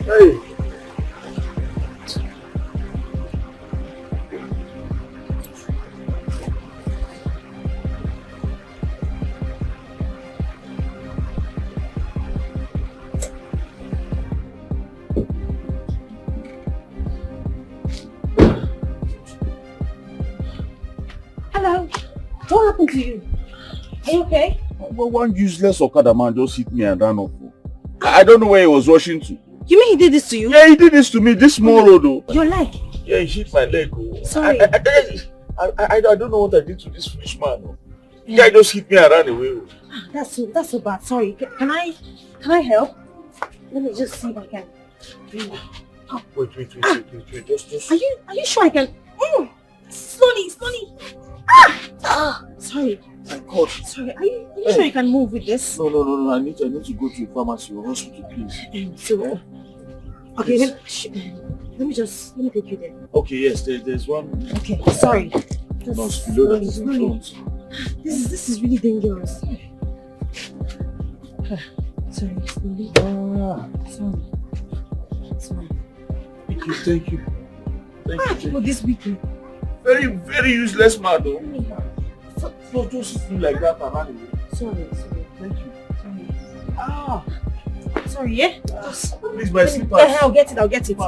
Hey. Hello. What happened to you? Are you okay? Well, one useless Okada man just hit me and ran off. I don't know where he was rushing to. You mean he did this to you? Yeah, he did this to me, this small road though. Your leg? Yeah, he hit my leg. Sorry. I don't know what I did to this foolish man. Yeah, he just hit me and ran away. That's so bad. Sorry. Can I help? Let me just see if I can. Oh. Wait. Just. Are you sure I can? Slowly. Sorry. My God. Sorry. Are you sure you can move with this? No. I need to go to a pharmacy or hospital, please. Okay. Let me take you there. Okay. Yes. There's one. Okay. Sorry. Nurse below that is in front. This is really dangerous. Sorry. Slowly. Sorry. Thank you. For this weekend. Very, very useless man though. No, just hit me like that and run away. Sorry. Thank you. Sorry. Sorry, yeah? Please, my slippers. Yeah, I'll get it. I'll get it.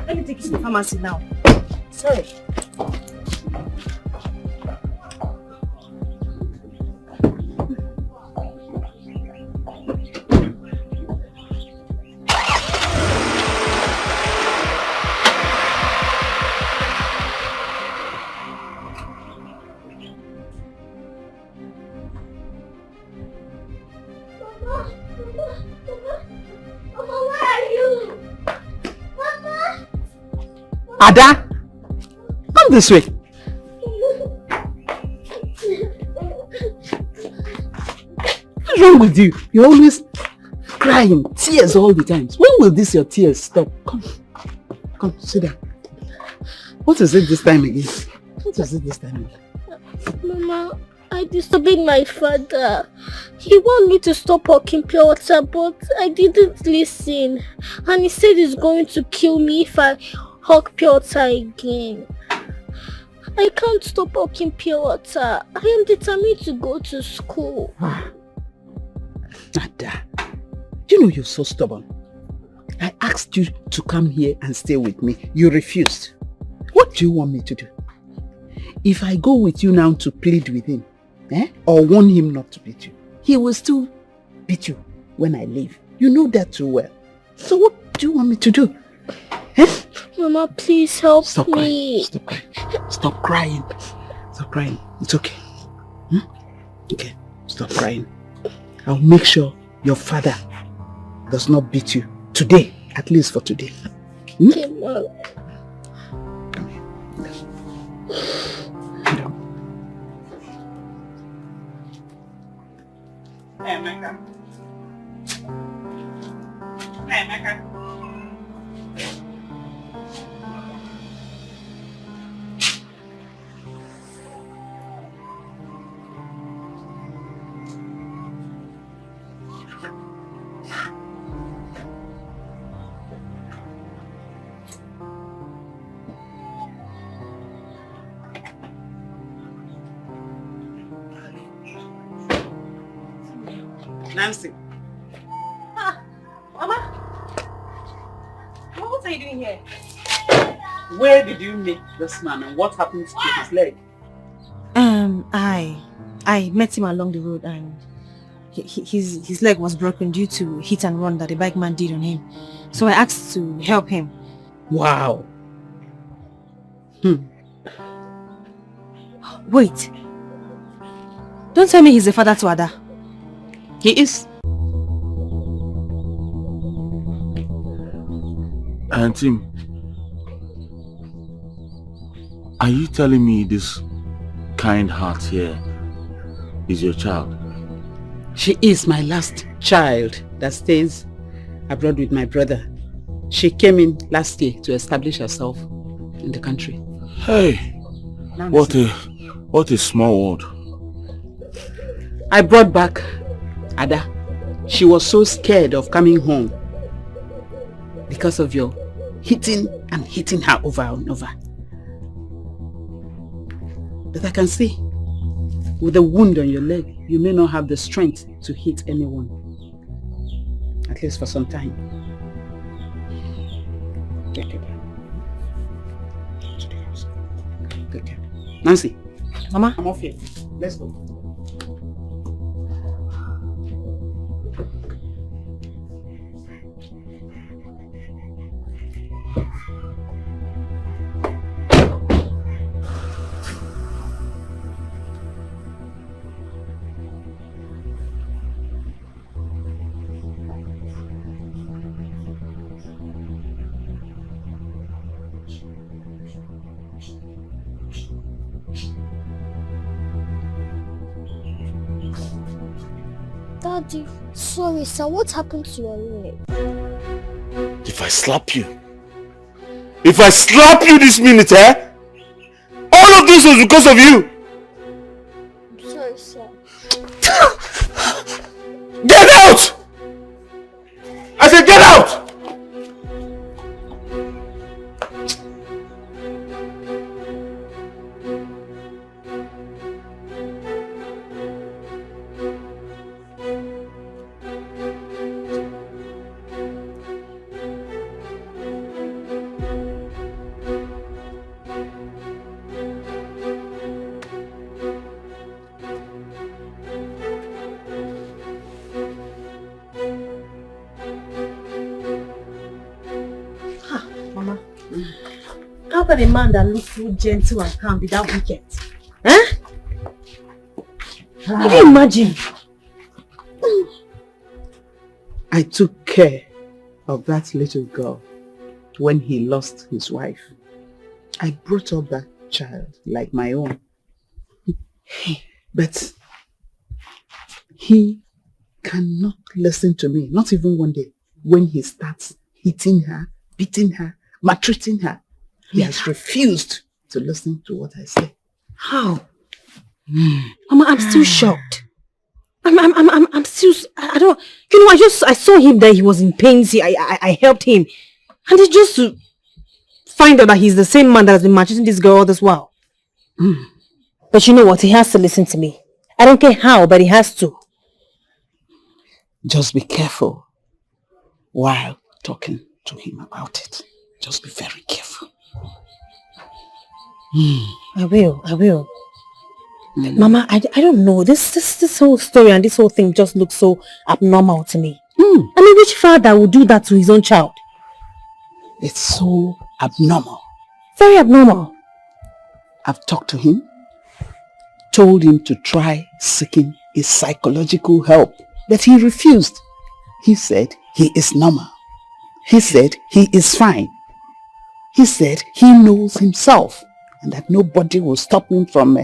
Let me take you to the pharmacy now. Sorry. Ada, come this way. What's wrong with you? You're always crying, tears all the time. When will your tears stop? Come, sit down. What is it this time again? What is it this time? Mama, I disobeyed my father. He wanted me to stop hawking pure water, but I didn't listen. And he said he's going to kill me if I hawk pure water again. I can't stop hawking pure water. I am determined to go to school. Ada, you know you're so stubborn. I asked you to come here and stay with me. You refused. What do you want me to do? If I go with you now to plead with him, or warn him not to beat you, he will still beat you when I leave. You know that too well. So what do you want me to do? Mama, please help Crying. me. Stop crying. Stop crying. Stop crying. It's okay. Okay, stop crying. I'll make sure your father does not beat you today, at least for today. Okay, Mom. Come here. Hey, Emeka. Hey, Emeka. Nancy. Mama? What are you doing here? Where did you meet this man and what happened to his leg? I met him along the road and his leg was broken due to hit and run that the bike man did on him. So I asked to help him. Wow. Wait. Don't tell me he's the father to Ada. He is. Auntie, are you telling me this kind heart here is your child? She is my last child that stays abroad with my brother. She came in last year to establish herself in the country. Hey, what a small world. I brought back Ada. She was so scared of coming home because of your hitting her over and over. But I can see with the wound on your leg, you may not have the strength to hit anyone. At least for some time. Take care. Take care. Nancy. Mama? I'm off here. Let's go. Daddy, sorry sir, what happened to your leg? If I slap you this minute, all of this was because of you. I'm sorry sir. Get out! I said get out! How can a man that looks so gentle and calm be that wicked? Huh? Can you imagine? I took care of that little girl when he lost his wife. I brought up that child like my own. But he cannot listen to me, not even one day, when he starts hitting her, beating her, maltreating her. He has refused to listen to what I say. How? Mama, I'm still shocked. I'm still, I don't, you know, I saw him that he was in pain. See, I helped him. And it's just to find out that he's the same man that has been maltreating this girl all this while. But you know what? He has to listen to me. I don't care how, but he has to. Just be careful while talking to him about it. Just be very careful. I will. Mama, I don't know. This whole story and this whole thing just looks so abnormal to me. I mean, which father would do that to his own child? It's so abnormal. Very abnormal. I've talked to him, told him to try seeking a psychological help, but he refused. He said he is normal. He said he is fine. He said he knows himself and that nobody will stop him from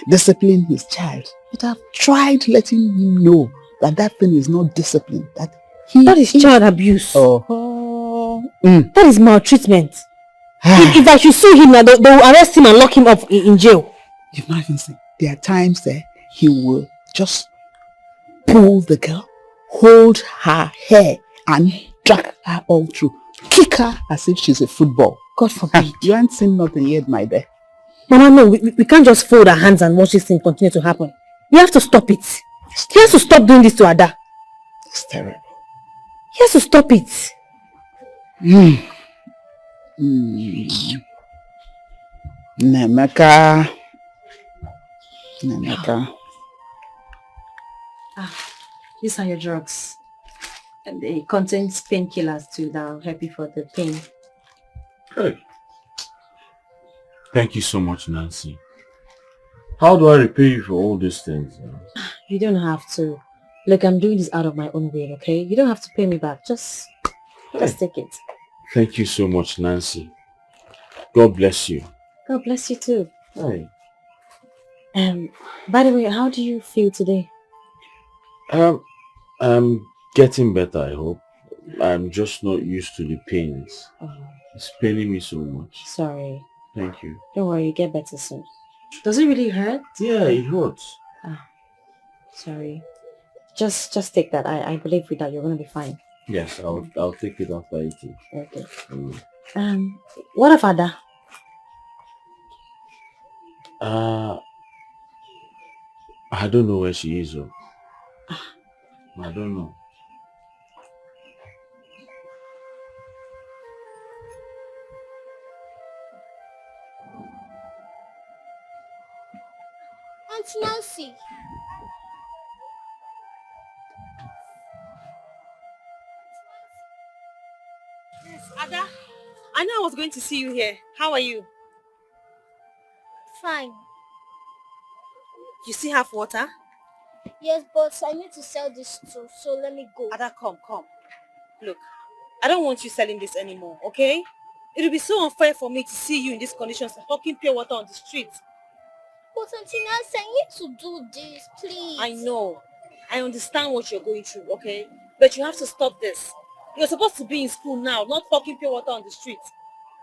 disciplining his child. But I've tried letting him know that that thing is not discipline. That is child abuse. That is maltreatment. If I should sue him now, they will arrest him and lock him up in jail. You've not even seen. There are times that he will just pull the girl, hold her hair and drag her all through. Kick her as if she's a football. God forbid. You ain't seen nothing yet, my dear. Mama, no, we can't just fold our hands and watch this thing continue to happen. We have to stop it. He has to stop doing this to Ada. It's terrible. He has to stop it. Nemeka. These are your drugs. And they contain painkillers too that will help you for the pain. Hey. Thank you so much, Nancy. How do I repay you for all these things? You don't have to. Look, I'm doing this out of my own will, okay? You don't have to pay me back. Just take it. Thank you so much, Nancy. God bless you. God bless you too. Hey. By the way, how do you feel today? I'm getting better, I hope. I'm just not used to the pains. It's paining me so much. Sorry. Thank you. Don't worry, you get better soon. Does it really hurt? Yeah, it hurts. Sorry. Just take that. I believe with that you're gonna be fine. Yes, I'll take it after eating. Okay. What of Ada? I don't know where she is. I don't know. Auntie Nancy. Yes, Ada. I know I was going to see you here. How are you? Fine. You still have water? Yes, but I need to sell this too, so let me go. Ada, come. Look, I don't want you selling this anymore, okay? It will be so unfair for me to see you in these conditions hawking pure water on the street. But Auntie Nancy, I need to do this, please. I know. I understand what you're going through, okay? But you have to stop this. You're supposed to be in school now, not hawking pure water on the street.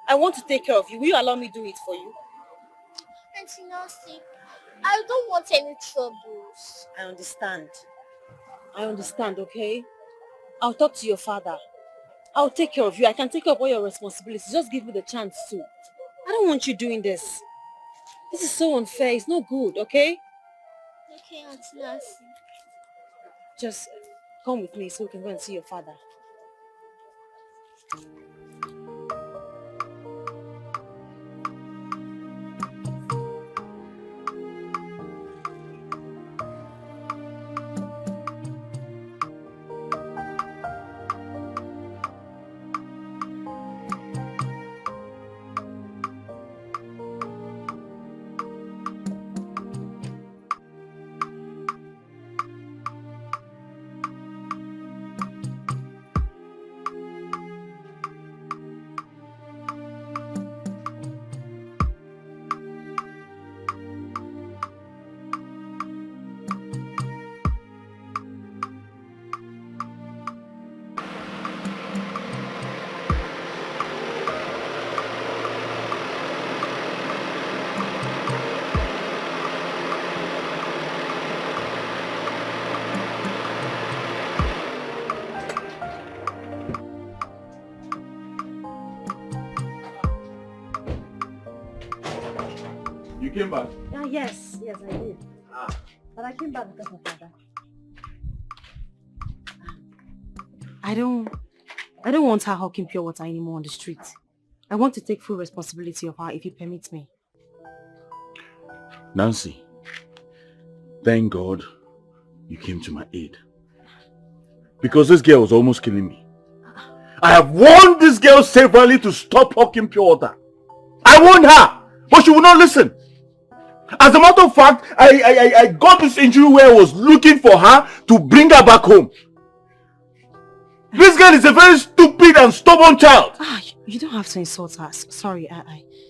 I want to take care of you. Will you allow me to do it for you? Auntie Nancy, I don't want any troubles. I understand, okay? I'll talk to your father. I'll take care of you. I can take care of all your responsibilities. Just give me the chance to. I don't want you doing this. This is so unfair. It's not good, okay? Okay, Auntie Nancy. Just come with me so we can go and see your father. You came back? Yes, I did. But I came back because of Ada. I don't want her hawking pure water anymore on the street. I want to take full responsibility of her if you permit me. Nancy, thank God you came to my aid. Because this girl was almost killing me. I have warned this girl severally to stop hawking pure water. I warned her, but she would not listen. As a matter of fact, I got this injury where I was looking for her to bring her back home. This girl is a very stupid and stubborn child. You don't have to insult her. Sorry,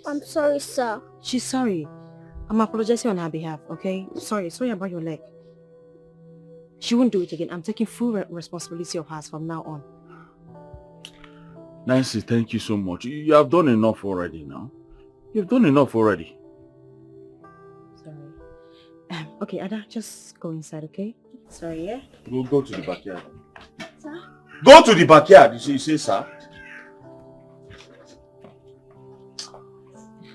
I'm sorry, sir. She's sorry. I'm apologizing on her behalf, okay? Sorry about your leg. She won't do it again. I'm taking full responsibility of hers from now on. Nancy, thank you so much. You have done enough already now. You've done enough already. Sorry. Okay, Ada, just go inside, okay? Sorry, yeah? Go to the backyard. Sir? Go to the backyard. You say, sir?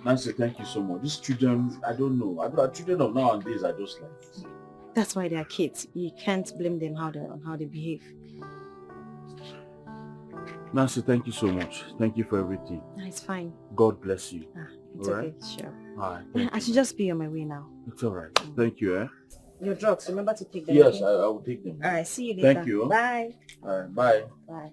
Nancy, thank you so much. These children, I don't know. Children of nowadays are just like this. That's why they are kids. You can't blame them on how they behave. Nancy, thank you so much. Thank you for everything. It's fine. God bless you. It's all okay, right? sure. All right. I should just be on my way now. It's all right. Thank you, eh? Your drugs, remember to take them. Yes, okay? I will take them. All right, see you later. Thank you. Bye. All right, bye. Bye.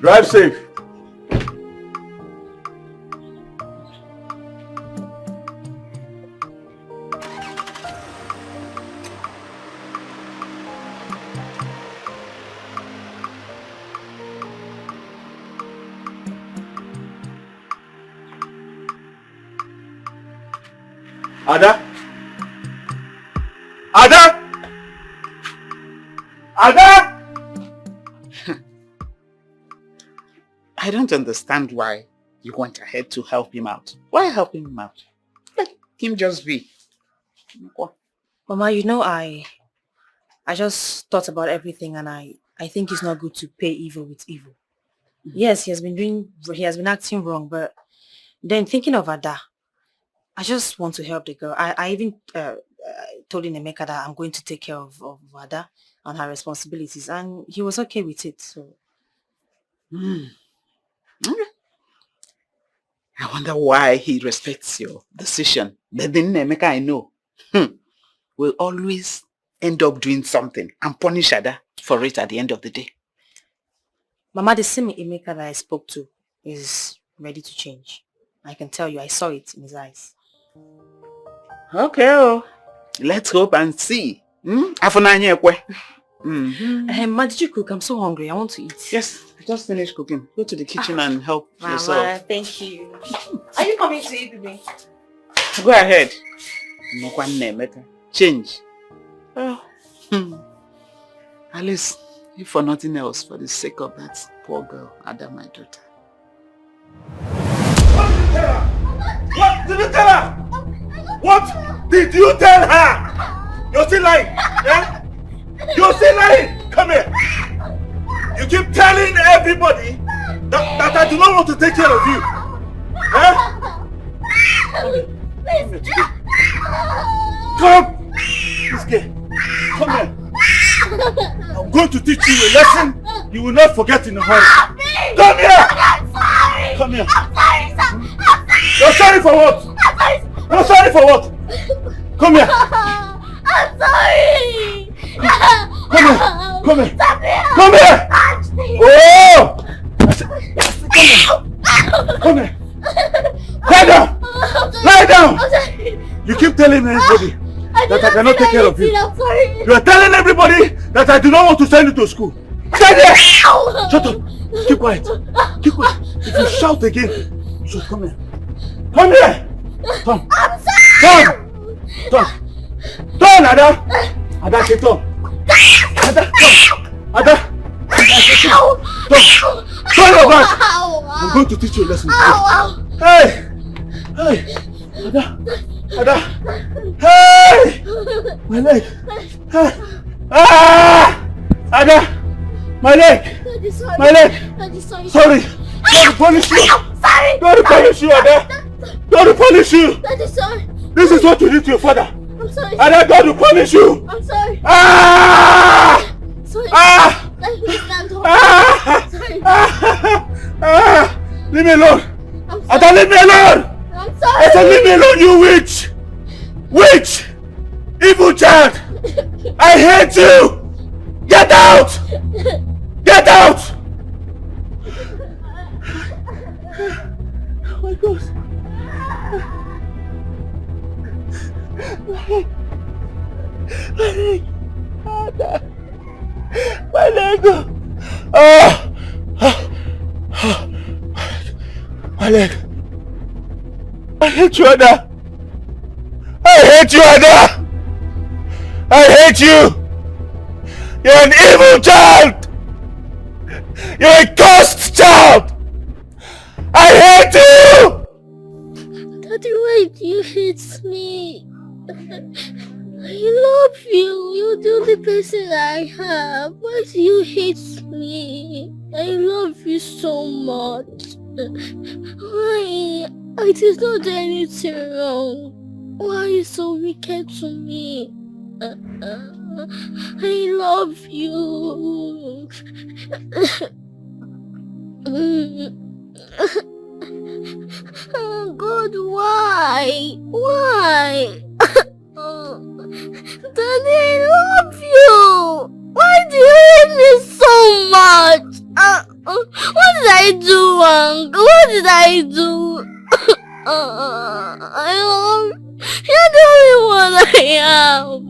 Drive safe. Ada? I don't understand why you went ahead to help him out. Why helping him out? Let him just be. Mama, I just thought about everything and I think it's not good to pay evil with evil. Yes, he has been acting wrong, but then thinking of Ada, I just want to help the girl. I even told Emeka that I'm going to take care of Ada and her responsibilities, and he was okay with it. So, I wonder why he respects your decision. But then Emeka, I know, will always end up doing something and punish Ada for it at the end of the day. Mama, the same Emeka that I spoke to is ready to change. I can tell you, I saw it in his eyes. Okay, let's hope and see. Ma, did you cook? I'm so hungry. I want to eat. Yes, I just finished cooking. Go to the kitchen and help Mama, yourself. thank you. Are you coming to eat with me? Go ahead. Change. At least, if for nothing else, for the sake of that poor girl, Ada, my daughter. What did you tell her? What did you tell her? You're still lying. Yeah? You're still lying. Come here. You keep telling everybody that I do not want to take care of you. Huh? Come. This girl. Come here. I'm going to teach you a lesson you will not forget in a hurry. Come here. Come here. You're sorry for what? You're sorry for what? Come here. I'm sorry. Come here. Come here. Come here. Oh! Come here. Lie down. Lie down. You keep telling everybody that I cannot take care of you. I'm sorry. You are telling everybody that I do not want to send you to school. Stay there. Shut up. Keep quiet. Keep quiet. If you shout again, so come here. Come here. Come. I'm sorry. Come. Turn, Ada. Ada, say turn. Ada, come. Ada. Turn your back. I'm going to teach you a lesson. Hey. Hey. Ada. Ada. Hey. My leg. Hey. Ah. Ada. My leg. My leg. Sorry. God punish you! Sorry! God punish you, Ada! God punish you! Daddy, sorry! This is what you did to your father! I'm sorry! Ada, God will punish you! I'm sorry! Ah! Sorry! Ah! Let me stand up! Ah! Sorry! Ah! Leave me alone! I'm sorry! Ada, leave me alone! I'm sorry! I said leave me alone, you witch! Witch! Evil child! I hate you! Get out! Get out! Oh my God! My leg! My leg! Oh! My leg! I hate you, Ada! I hate you, Ada! I hate you! You're an evil child! You're a cursed child! I hate you! Daddy, why do you hate me? I love you. You're the only person I have. Why do you hate me? I love you so much. Why? I did not do anything wrong. Why are you so wicked to me? I love you. Oh God, why? Why? Daddy, I love you. Why do you hate me so much? What did I do wrong? What did I do? I love. You're the only one I have.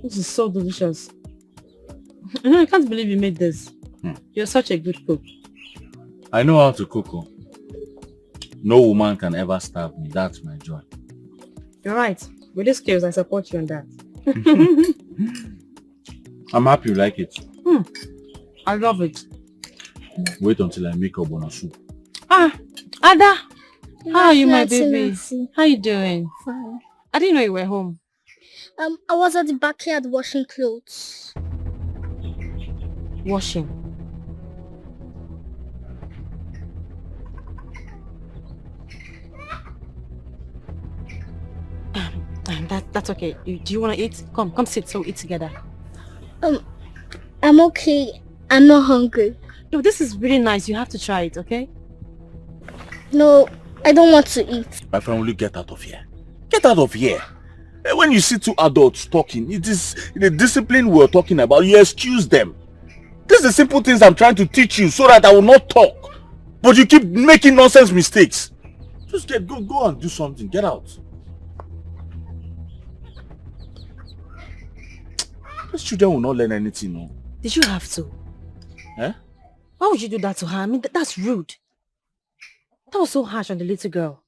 This is so delicious. I can't believe you made this. You're such a good cook. I know how to cook. Oh. No woman can ever starve me. That's my joy. You're right. With these skills, I support you on that. I'm happy you like it. I love it. Wait until I make up on a soup. Ah, Ada. How are you, my Nancy, baby? Nancy. How you doing? Fine. I didn't know you were home. I was at the backyard washing clothes. Washing. That's okay. Do you want to eat? Come sit so we eat together. I'm okay. I'm not hungry. No, this is really nice. You have to try it, okay? No, I don't want to eat. My friend, will you get out of here? Get out of here. When you see two adults talking, it is the discipline we're talking about. You excuse them. These are the simple things I'm trying to teach you so that I will not talk. But you keep making nonsense mistakes. Just go and do something. Get out. These children will not learn anything, no. Did you have to? Eh? Why would you do that to her? I mean, that's rude. That was so harsh on the little girl.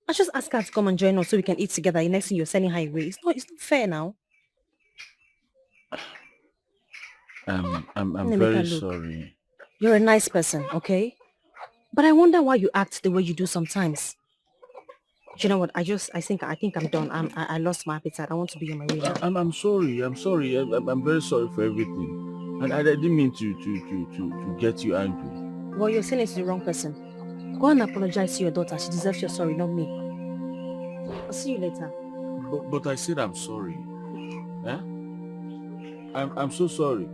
I just asked her to come and join us so we can eat together. The next thing you're sending her away. It's not fair now. I'm very sorry. You're a nice person, okay? But I wonder why you act the way you do sometimes. You know what? I think I'm done. I lost my appetite. I want to be on my way now. I'm sorry. I'm sorry. I'm very sorry for everything. And I didn't mean to get you angry. Well, you're saying it to the wrong person. Go and apologize to your daughter. She deserves your sorry, not me. I'll see you later. But I said I'm sorry. Eh? I'm so sorry.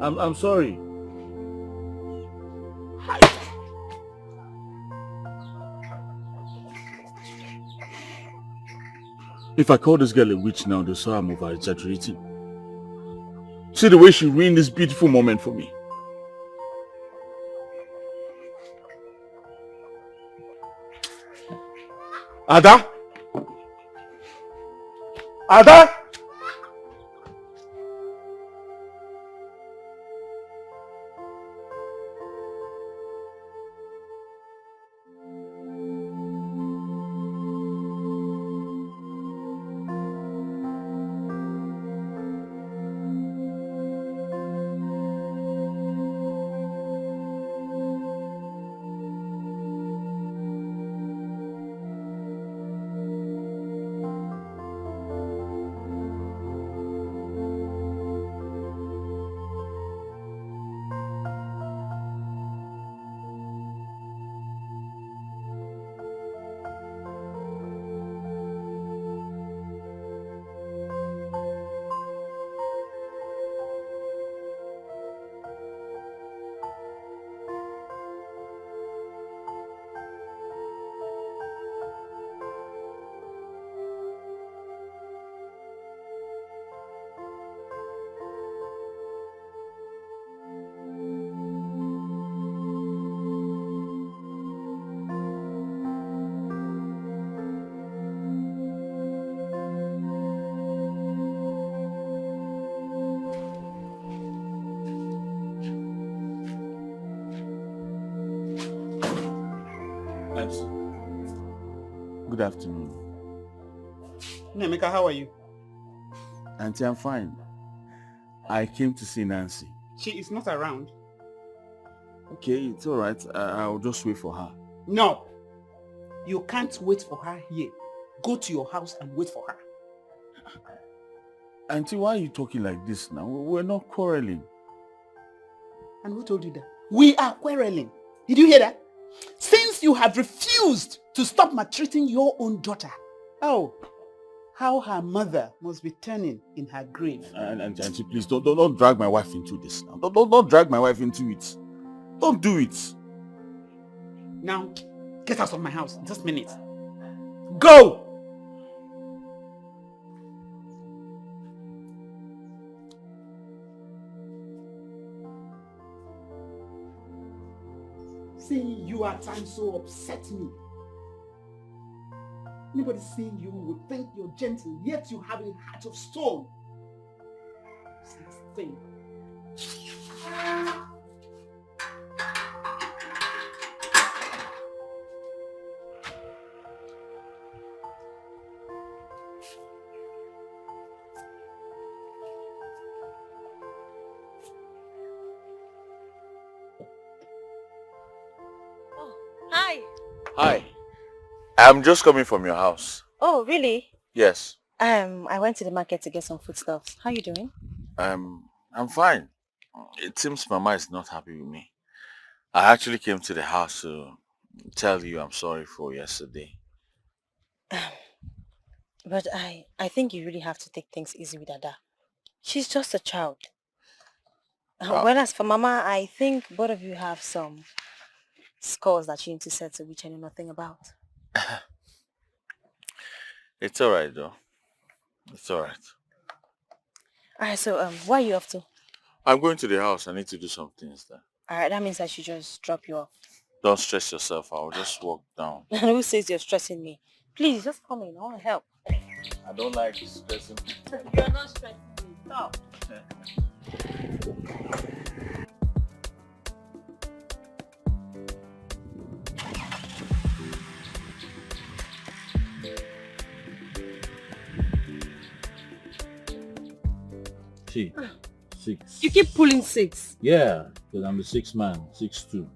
I'm sorry. If I call this girl a witch now, they'll say I'm over-exaggerating. See the way she ruined this beautiful moment for me. Ada? Ada? Good afternoon. Nemeka, how are you? Auntie, I'm fine. I came to see Nancy. She is not around. Okay, it's all right. I'll just wait for her. No. You can't wait for her here. Go to your house and wait for her. Auntie, why are you talking like this now? We're not quarreling. And who told you that? We are quarreling. Did you hear that? Since you have refused to stop maltreating your own daughter. Oh, how her mother must be turning in her grave. And Auntie, please don't drag my wife into this now. Don't drag my wife into it. Don't do it. Now, get out of my house this minute. Go! Seeing you at times so upset me. Anybody seeing you would think you're gentle, yet you have a heart of stone. This thing. Hi. Hi. I'm just coming from your house. Oh, really? Yes. I went to the market to get some foodstuffs. How are you doing? I'm fine. It seems Mama is not happy with me. I actually came to the house to tell you I'm sorry for yesterday. But I think you really have to take things easy with Ada. She's just a child. Whereas for Mama, I think both of you have some scores that you need to settle, which I know nothing about. It's alright though. It's alright. Alright, so where are you off to? I'm going to the house. I need to do some things there. Alright, that means I should just drop you off. Don't stress yourself. I'll just walk down. And who says you're stressing me? Please, just come in. I want to help. I don't like stressing. You're not stressing me. Stop. See, 6. You keep pulling 6. Yeah, because I'm the 6th man, 6'2".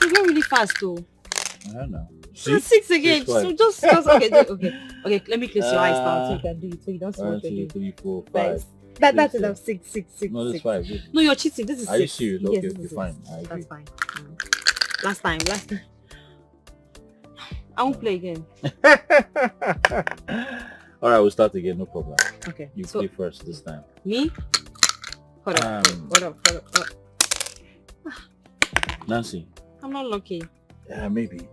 You're going really fast though. I don't know. See? 6 again. 6, 5. So just okay. Let me close your eyes now so you can do it. So you don't see what you're 1, 2, doing. 3, 4, 5. Nice. That's enough. 6. No, that's 5. No, you're cheating. This is 6. Are you serious? Okay, Yes, okay, this is fine. 6. I agree. That's fine. Last time. I won't play again. Alright, we'll start again, no problem. Okay. You So play first this time. me? Hold up. Nancy. I'm not lucky. Yeah, maybe.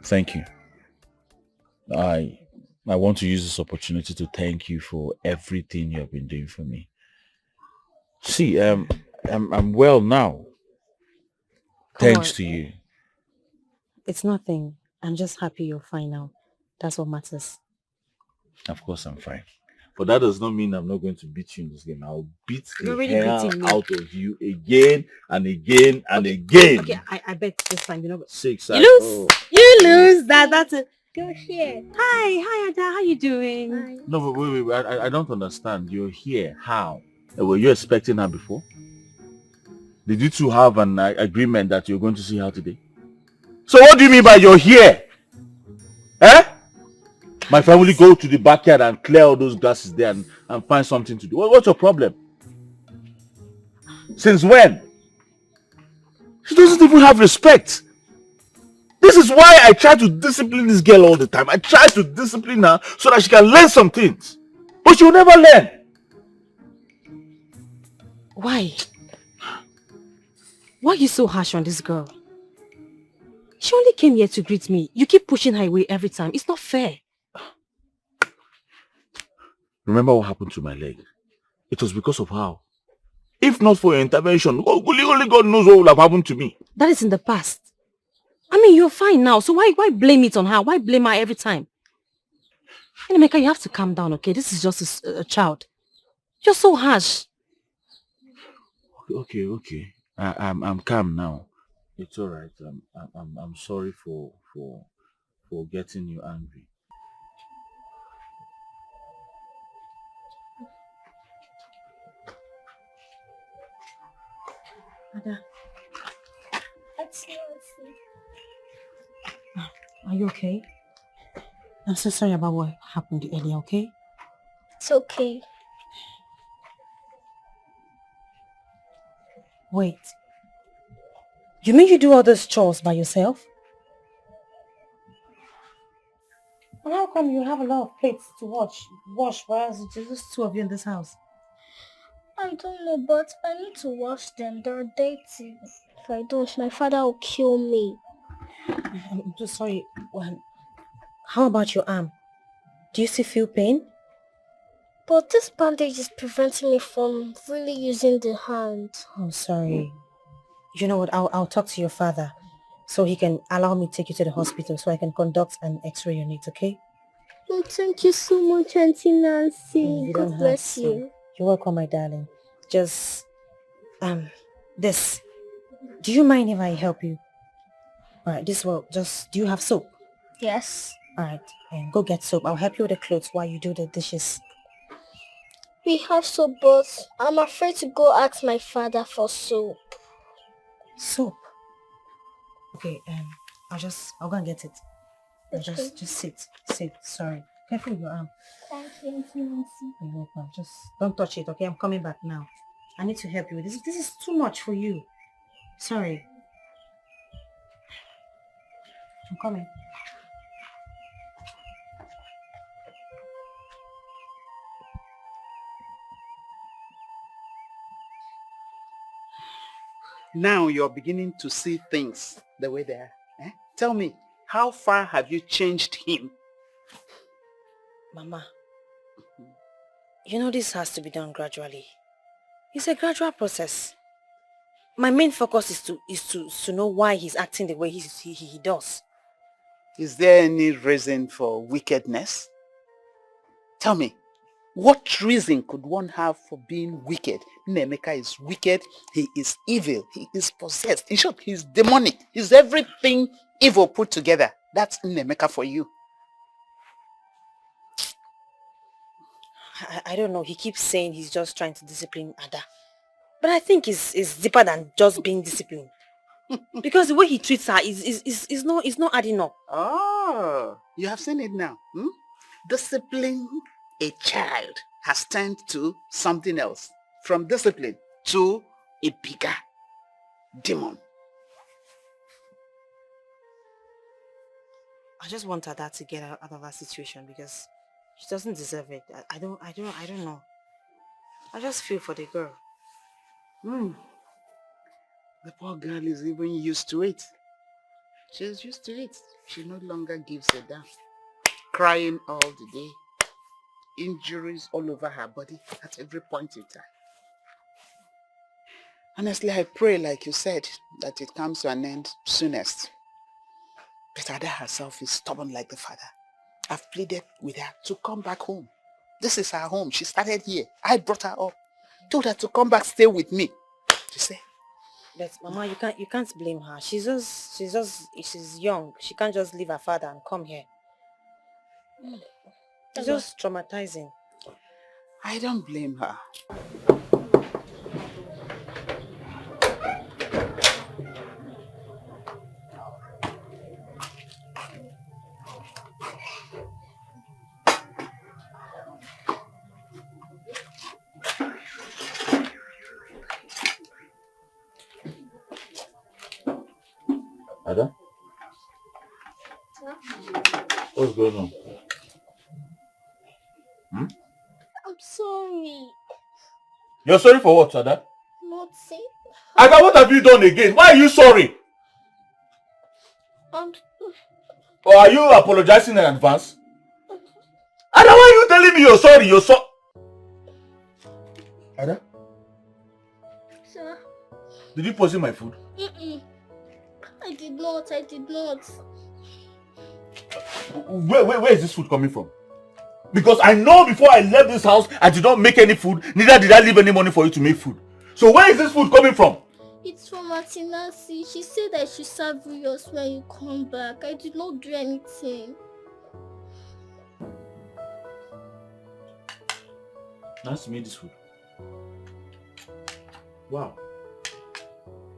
Thank you. I want to use this opportunity to thank you for everything you have been doing for me. See, I'm well now. Thanks to you. It's nothing. I'm just happy you're fine now. That's what matters. Of course I'm fine. But that does not mean I'm not going to beat you in this game. I'll beat You're the already hell beating me. out of you again and again and again. Okay, I bet this time, 6. You lose. You lose. That's it. You're here. Hi, Ada. How you doing? Hi. No, but wait. I don't understand. You're here. How? Were you expecting her before? Did you two have an agreement that you're going to see her today? So what do you mean by you're here? Eh? My family go to the backyard and clear all those grasses there and find something to do. What's your problem? Since when? She doesn't even have respect. This is why I try to discipline this girl all the time. I try to discipline her so that she can learn some things. But she will never learn. Why? Why are you so harsh on this girl? She only came here to greet me. You keep pushing her away every time. It's not fair. Remember what happened to my leg? It was because of her. If not for your intervention, only God knows what would have happened to me. That is in the past. I mean, you're fine now, so why blame it on her? Why blame her every time? Emeka, you have to calm down, okay? This is just a child. You're so harsh. Okay. I'm calm now. It's all right. I'm sorry for getting you angry. Ada. Are you okay? I'm so sorry about what happened earlier, okay? It's okay. Wait. You mean you do all those chores by yourself? And how come you have a lot of plates to wash, whereas it's just 2 of you in this house? I don't know, but I need to wash them. They're dirty. If I don't, my father will kill me. I'm so sorry. Well, how about your arm? Do you still feel pain? But this bandage is preventing me from really using the hand. Oh, sorry. You know what? I'll talk to your father so he can allow me to take you to the hospital so I can conduct an x-ray on it, okay? Oh, thank you so much, Auntie Nancy. God bless you. You're welcome, my darling. Just, this. Do you mind if I help you? Alright, this will just, do you have soap? Yes. Alright, go get soap. I'll help you with the clothes while you do the dishes. We have soap, but I'm afraid to go ask my father for soap. Soap? Okay, I'll go and get it. Just sit. Sorry. Careful with your arm. Thank you, Auntie Nancy. You're welcome. Just don't touch it, okay? I'm coming back now. I need to help you with this. This is too much for you. Sorry. I'm coming. Now you're beginning to see things the way they are. Eh? Tell me, how far have you changed him? Mama, you know this has to be done gradually. It's a gradual process. My main focus is to know why he's acting the way he does. Is there any reason for wickedness? Tell me, what reason could one have for being wicked? Nnaemeka is wicked, he is evil, he is possessed. In short, he's demonic. He's everything evil put together. That's Nnaemeka for you. I don't know. He keeps saying he's just trying to discipline Ada. But I think it's deeper than just being disciplined. Because the way he treats her is not adding up. Oh, you have seen it now. Hmm? Discipline a child has turned to something else. From discipline to a bigger demon. I just want Ada to get out of that situation because she doesn't deserve it. I don't know. I just feel for the girl. The poor girl is even used to it. She's used to it. She no longer gives a damn. Crying all the day. Injuries all over her body at every point in time. Honestly, I pray, like you said, that it comes to an end soonest. But Ada herself is stubborn like the father. I've pleaded with her to come back home. This is her home. She started here. I brought her up. Told her to come back, stay with me. She said. But Mama, you can't blame her. She's young. She can't just leave her father and come here. It's just traumatizing. I don't blame her. Ada? What's going on? I'm sorry. You're sorry for what, Ada? Nothing. Ada, what have you done again? Why are you sorry? Or are you apologizing in advance? Ada, why are you telling me you're sorry? You're so... Ada? Sir? Did you poison my food? I did not. Where is this food coming from? Because I know before I left this house, I did not make any food, neither did I leave any money for you to make food. So where is this food coming from? It's from Atinasi. She said I should serve yours when you come back. I did not do anything. Nancy made this food. Wow.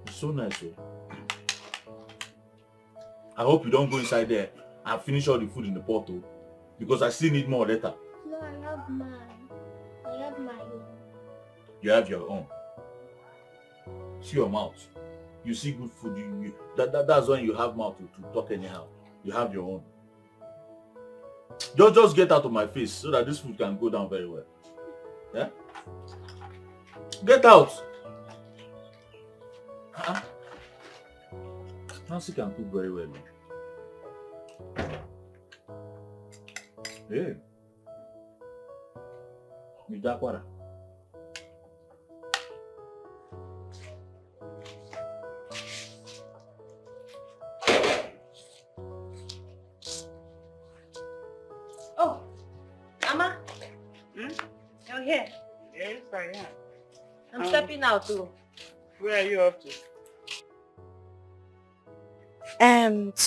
It's so nice, eh? I hope you don't go inside there and finish all the food in the pot, oh, because I still need more later. No, I have mine. I have my own. You have your own. See your mouth. You see good food. That's when you have mouth to talk anyhow. You have your own. Just get out of my face so that this food can go down very well. Yeah? Get out. Nancy can cook very well. Hey. Midakwara. Oh, Mama. You're here. Yes, I am. I'm stepping out too. Where are you up to?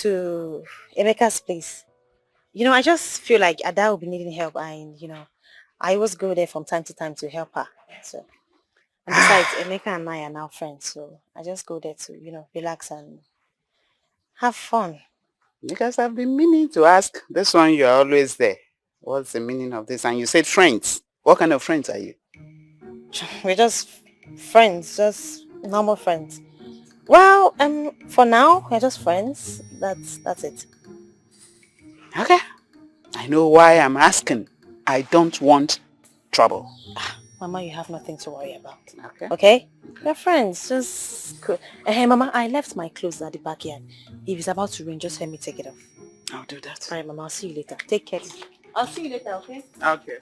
To Emeka's place. You know, I just feel like Ada will be needing help and, you know, I always go there from time to time to help her. So, and besides, Emeka and I are now friends, so I just go there to, you know, relax and have fun. Because I've been meaning to ask, this one you're always there. What's the meaning of this? And you said friends. What kind of friends are you? We're just friends, just normal friends. Well, for now, we're just friends. That's it. Okay. I know why I'm asking. I don't want trouble. Mama, you have nothing to worry about. Okay. Okay? We're friends, just... Hey, Mama, I left my clothes at the backyard. If it's about to rain, just help me take it off. I'll do that. Alright, Mama, I'll see you later. Take care. I'll see you later, okay? Okay.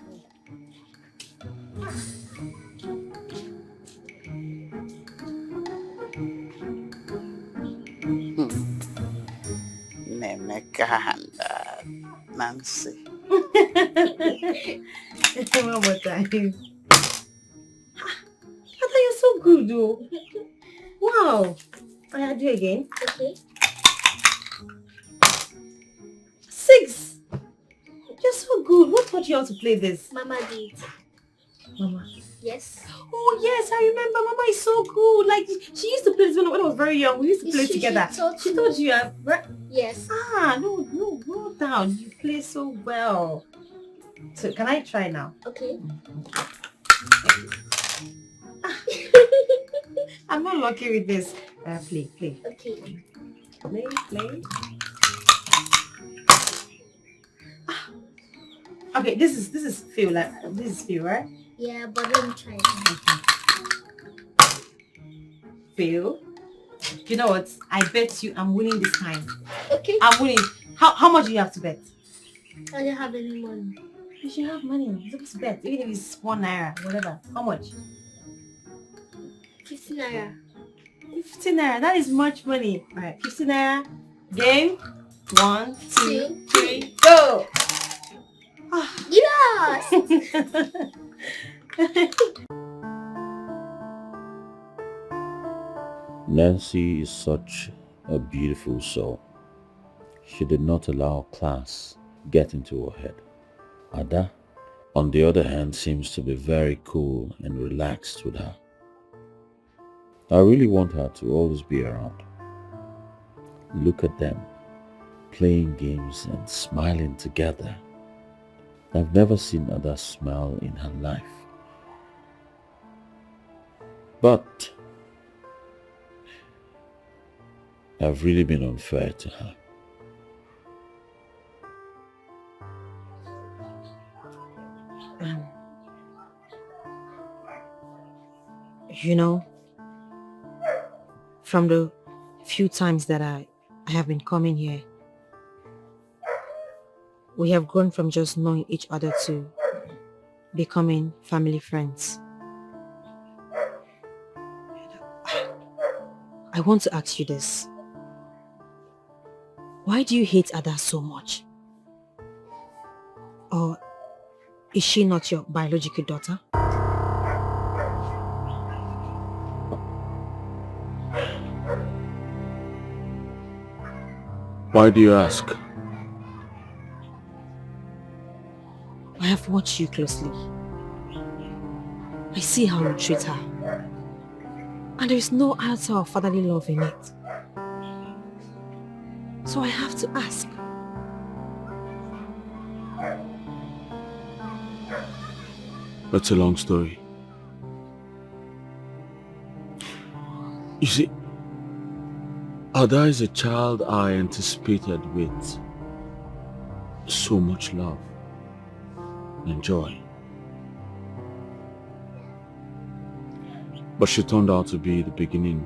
Nemeka and Nancy. One more time. I thought you're so good, though. Wow. I'll do it again. Okay. 6. You're so good. What taught you how to play this? Mama did. Mama. Yes. Oh, yes, I remember. Mama is so good. Like, she used to play this when I was very young. We used to play together. She taught you. Right? Yes. Ah, no, well done. You play so well. So, can I try now? Okay. I'm not lucky with this. Play. Okay. Play. Okay, this is Phil. Like, this is Phil, right? Yeah, but let me try it. Phil, you know what? I bet you I'm winning this time. Okay. I'm winning. How much do you have to bet? I don't have any money. You should have money. You're supposed to bet, even if it's 1 naira, whatever. How much? 50 naira. 50 naira. That is much money. All right, 50 naira. Game. 1, 2, 3, go. Yes. Nancy is such a beautiful soul. She did not allow class get into her head. Ada, on the other hand, seems to be very cool and relaxed with her. I really want her to always be around. Look at them, playing games and smiling together. I've never seen Ada smile in her life. But I've really been unfair to her. You know, from the few times that I have been coming here, we have grown from just knowing each other to becoming family friends. I want to ask you this. Why do you hate Ada so much? Or is she not your biological daughter? Why do you ask? I have watched you closely. I see how you treat her. And there is no answer of fatherly love in it. So I have to ask. That's a long story. You see, Ada is a child I anticipated with so much love and joy. But she turned out to be the beginning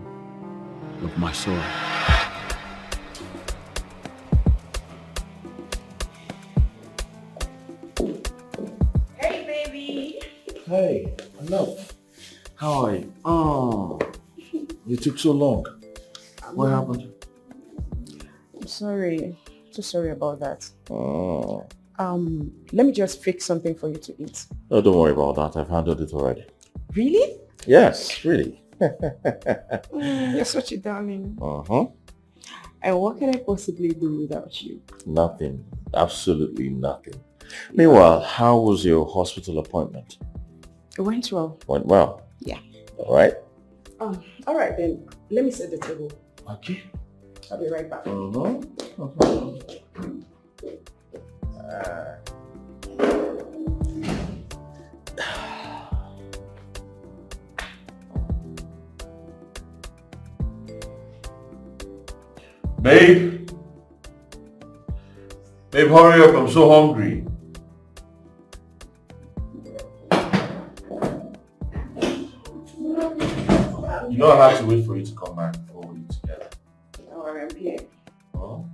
of my sorrow. Hey, baby. Hey, hello. How are you? Oh, you took so long. What happened? I'm sorry. So sorry about that. Oh. Let me just fix something for you to eat. Oh, don't worry about that. I've handled it already. Really? Yes, really. You're such a darling. Uh-huh. And what can I possibly do without you? Nothing. Absolutely nothing. Meanwhile, how was your hospital appointment? It went well. Went well? Yeah. All right. All right then. Let me set the table. Okay. I'll be right back. Babe! Babe, hurry up. I'm so hungry. know I had to wait for you to come back before we eat together. Oh, I'm here. Oh?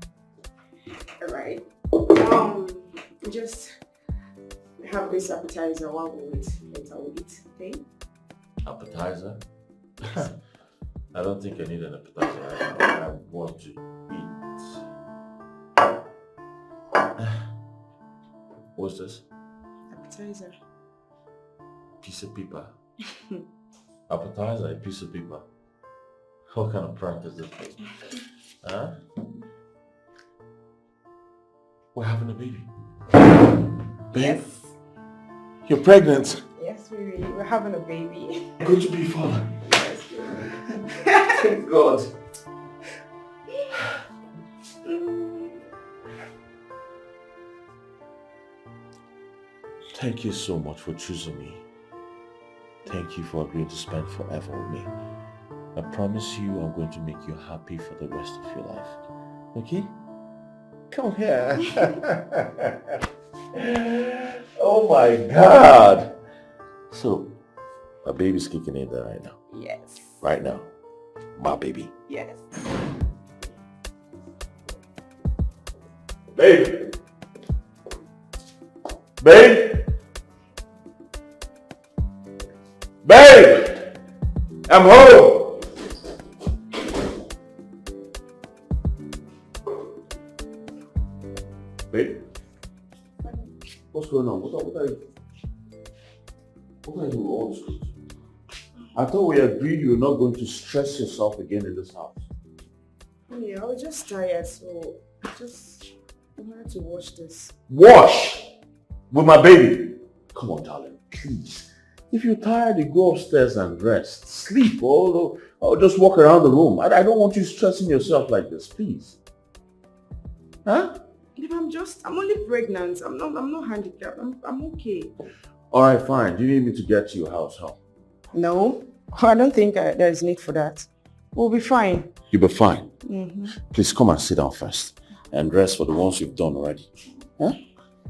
Alright. Just have this appetizer while we wait. Later we'll eat, okay? Appetizer? I don't think I need an appetizer. I want to eat. What's this? Appetizer. Piece of paper. Appetizer, a piece of paper. What kind of prank is this? Huh? We're having a baby. Babe? Yes. You're pregnant. Yes, we're having a baby. I'm going to be a father. Yes, Thank God. Thank you so much for choosing me. Thank you for agreeing to spend forever with me. I promise you I'm going to make you happy for the rest of your life. Okay? Come here. Oh my God. So, my baby's kicking in there right now. Yes. Right now. My baby. Yes. Babe! Babe! Babe! I'm home! Babe? What's going on? What are you doing with all this clothes? I thought we agreed you were not going to stress yourself again in this house. Yeah, I was just tired, so I just wanted to watch this. Wash! With my baby. Come on, darling, please. If you're tired, you go upstairs and rest. Sleep or just walk around the room. I don't want you stressing yourself like this, please. Huh? If I'm only pregnant. I'm not handicapped. I'm okay. Alright, fine. Do you need me to get to your house help? No, I don't think there's need for that. We'll be fine. You'll be fine. Mm-hmm. Please come and sit down first and rest for the ones you've done already. Huh?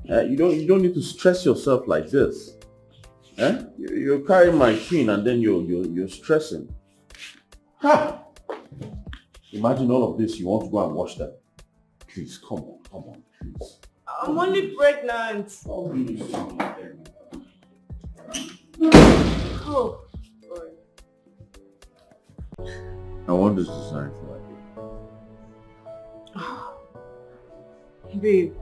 You don't need to stress yourself like this. Huh? You're carrying my queen and then you're stressing. Ha! Imagine all of this. You want to go and wash them. Please, come on, please. I'm only pregnant. Oh, boy. I want this design for my Babe,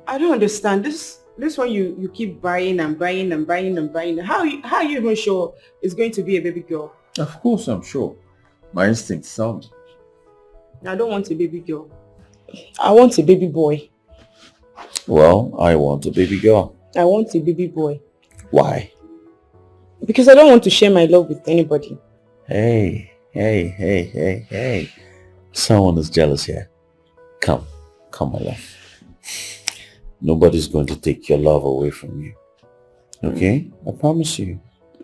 I don't understand. This one you keep buying and buying and buying and buying. How are you even sure it's going to be a baby girl? Of course, I'm sure. My instincts tell me. I don't want a baby girl. I want a baby boy. Well, I want a baby girl. I want a baby boy. Why? Because I don't want to share my love with anybody. Hey. Someone is jealous here. Come, my love. Nobody's going to take your love away from you. Okay? I promise you.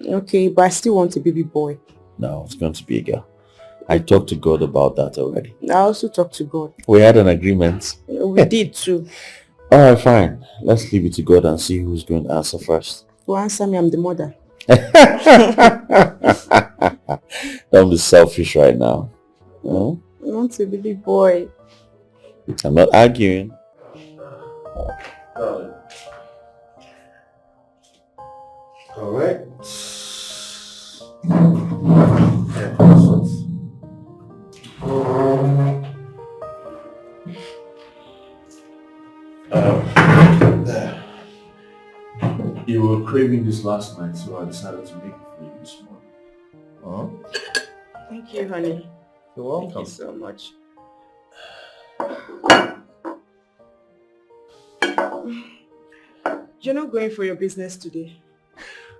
Okay, but I still want a baby boy. No, it's going to be a girl. I talked to God about that already. I also talked to God. We had an agreement. We did too. Alright, fine. Let's leave it to God and see who's going to answer first. Who answer me? I'm the mother. Don't be selfish right now. No? I want a baby boy. I'm not arguing. Correct. There. You were craving this last night, so I decided to make it for you this morning. Thank you, honey. You're welcome. Thank you so much. You're not going for your business today?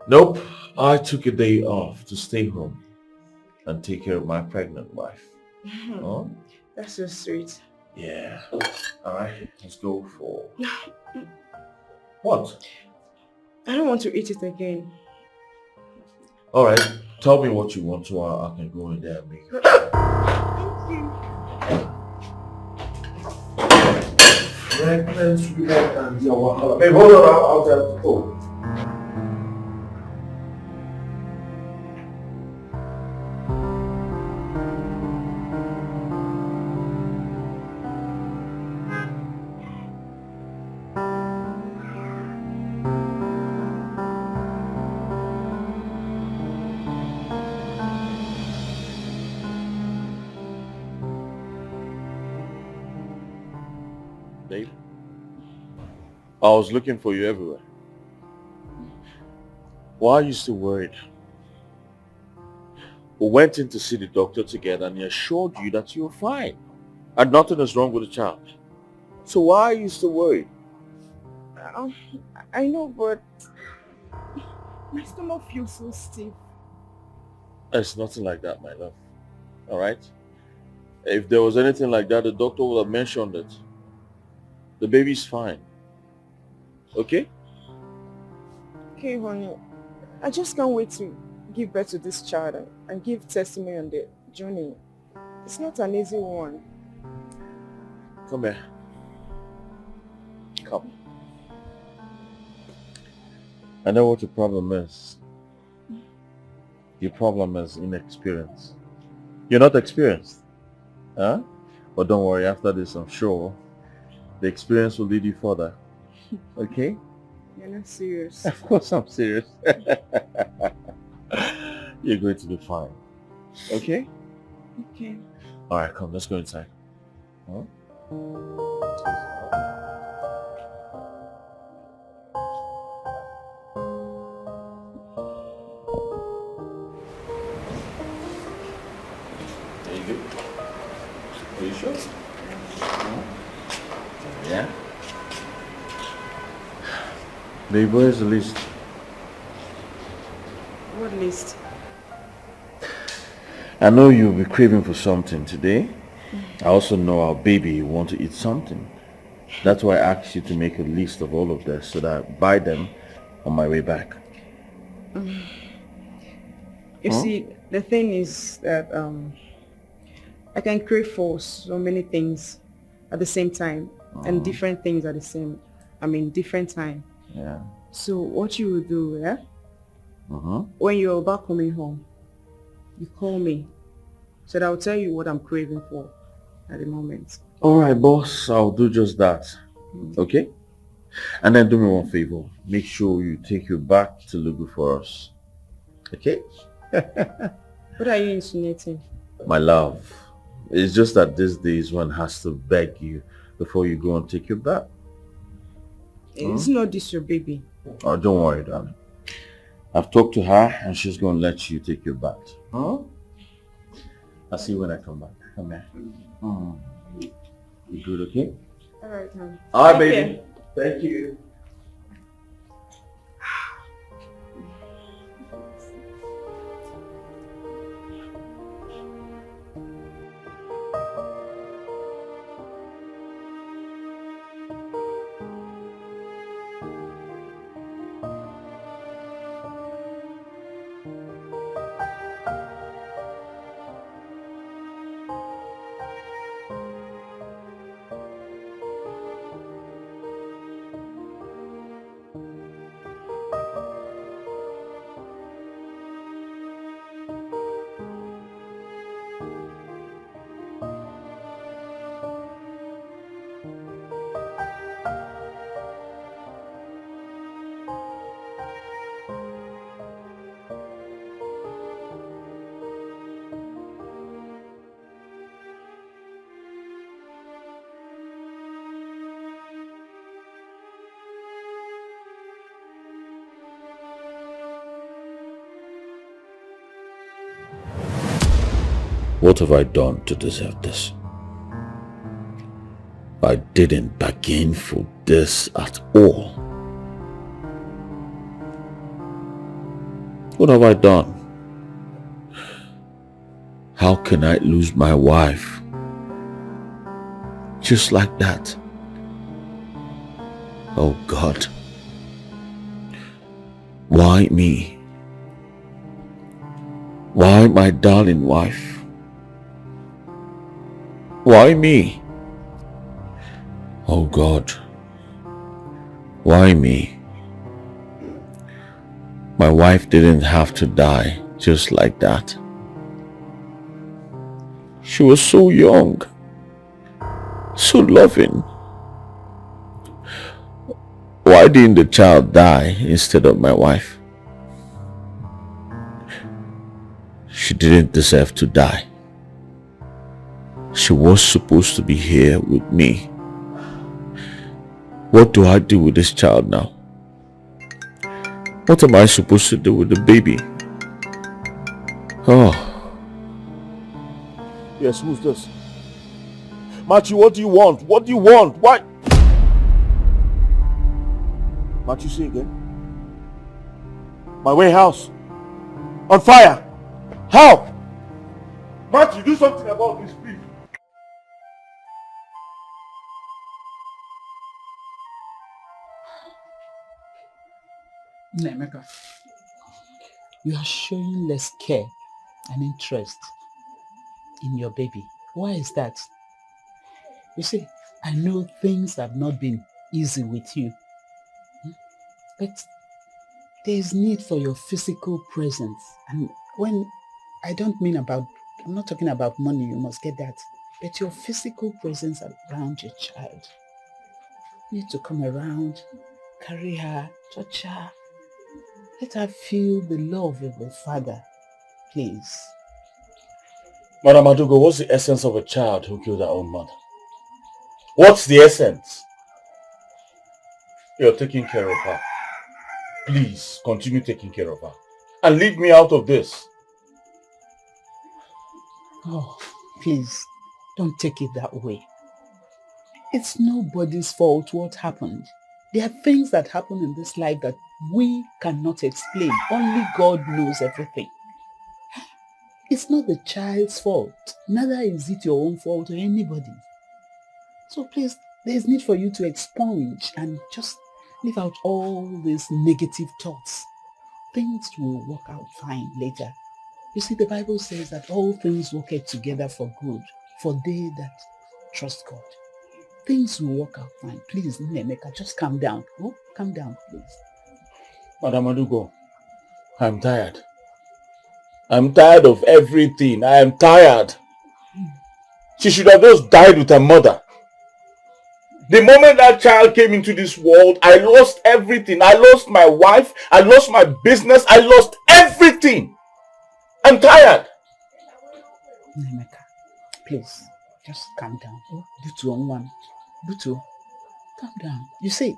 Nope. I took a day off to stay home and take care of my pregnant wife. That's so sweet. Yeah. Alright, let's go for... What? I don't want to eat it again. Alright, tell me what you want so I can go in there and make it. Thank you. Babe, hold on, I'll tell you. Oh. Babe, I was looking for you everywhere. Why are you still worried? We went in to see the doctor together and he assured you that you were fine and nothing is wrong with the child. So why are you still worried? I know, but my stomach feels so stiff. It's nothing like that, my love. Alright? If there was anything like that, the doctor would have mentioned it. The baby's fine. Okay? Okay, honey. I just can't wait to give birth to this child and give testimony on the journey. It's not an easy one. Come here. Come. I know what your problem is. Your problem is inexperience. You're not experienced. Huh? But don't worry, after this I'm sure the experience will lead you further. Okay? You're not serious. Of course I'm serious. You're going to be fine. Okay? Okay. Alright, come, let's go inside. Huh? There you go. Are you sure? Yeah? Babe, where's the list? What list? I know you'll be craving for something today. I also know our baby will want to eat something. That's why I asked you to make a list of all of this so that I buy them on my way back. You see, the thing is that I can crave for so many things at the same time and different things at the same, different time. Yeah. So what you will do, yeah? When you're about coming home, you call me so that I'll tell you what I'm craving for at the moment. Alright, boss, I'll do just that. Okay? And then do me one favor. Make sure you take you back to Lugu for us. Okay? What are you insinuating? My love, it's just that these days one has to beg you before you go and take your bath. It's not this your baby. Oh, don't worry, darling. I've talked to her and she's going to let you take your bath. Huh? I'll see you when I come back. Come here. You good, okay? Alright, honey. Alright, baby. Thank you. What have I done to deserve this? I didn't bargain for this at all. What have I done? How can I lose my wife? Just like that. Oh God. Why me? Why my darling wife? Why me? Oh God. Why me? My wife didn't have to die just like that. She was so young, so loving. Why didn't the child die instead of my wife? She didn't deserve to die. She was supposed to be here with me. What do I do with this child now? What am I supposed to do with the baby? Oh. Yes, who's this? Matthew, what do you want? What do you want? Why? Matthew, say again. My warehouse on fire. How? Matthew, do something about this, please. Nemeka, you are showing less care and interest in your baby. Why is that? You see, I know things have not been easy with you, but there is need for your physical presence. And when I don't mean about, I'm not talking about money, you must get that, but your physical presence around your child. You need to come around, carry her, touch her, let her feel the love of the father, please. Madam Adugo, what's the essence of a child who killed her own mother? What's the essence? You're taking care of her. Please, continue taking care of her. And leave me out of this. Oh, please, don't take it that way. It's nobody's fault what happened. There are things that happen in this life that we cannot explain. Only God knows everything. It's not the child's fault. Neither is it your own fault or anybody's. So please, there's need for you to expunge and just leave out all these negative thoughts. Things will work out fine later. You see, the Bible says that all things work together for good, for they that trust God. Things will work out fine. Please, Nemeka, just calm down. Oh, calm down, please. Madam Adugo, I'm tired. I'm tired of everything. I am tired. She should have just died with her mother. The moment that child came into this world, I lost everything. I lost my wife. I lost my business. I lost everything. I'm tired. Nemeka, please, just calm down. Oh, Butu on one. Butu, calm down. You see,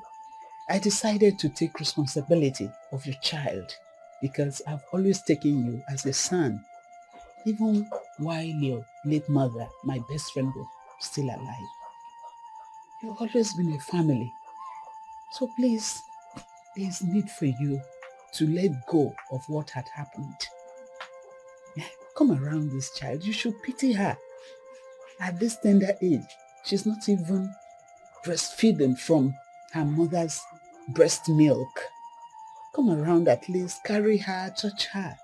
I decided to take responsibility of your child because I've always taken you as a son. Even while your late mother, my best friend, was still alive. You've always been a family. So please, there's need for you to let go of what had happened. Come around this child. You should pity her. At this tender age, she's not even breastfeeding from her mother's breast milk. Come around at least, carry her, touch her.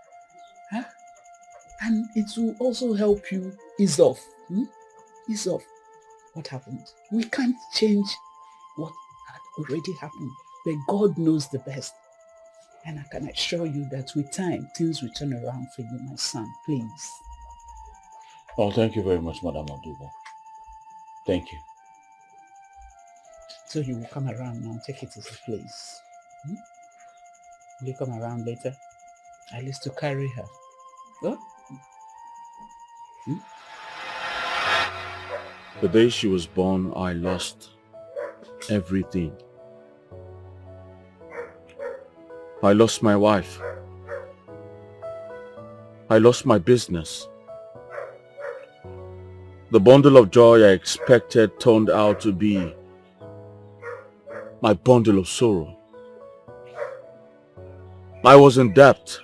Huh? And it will also help you ease off. Ease off what happened. We can't change what had already happened, but God knows the best. And I can assure you that with time, things will turn around for you, my son. Please. Oh, thank you very much, Madam Adugo. Thank you. So you will come around now and take it as a place. Will you come around later? At least to carry her. Oh? The day she was born, I lost everything. I lost my wife. I lost my business. The bundle of joy I expected turned out to be my bundle of sorrow. I was in debt.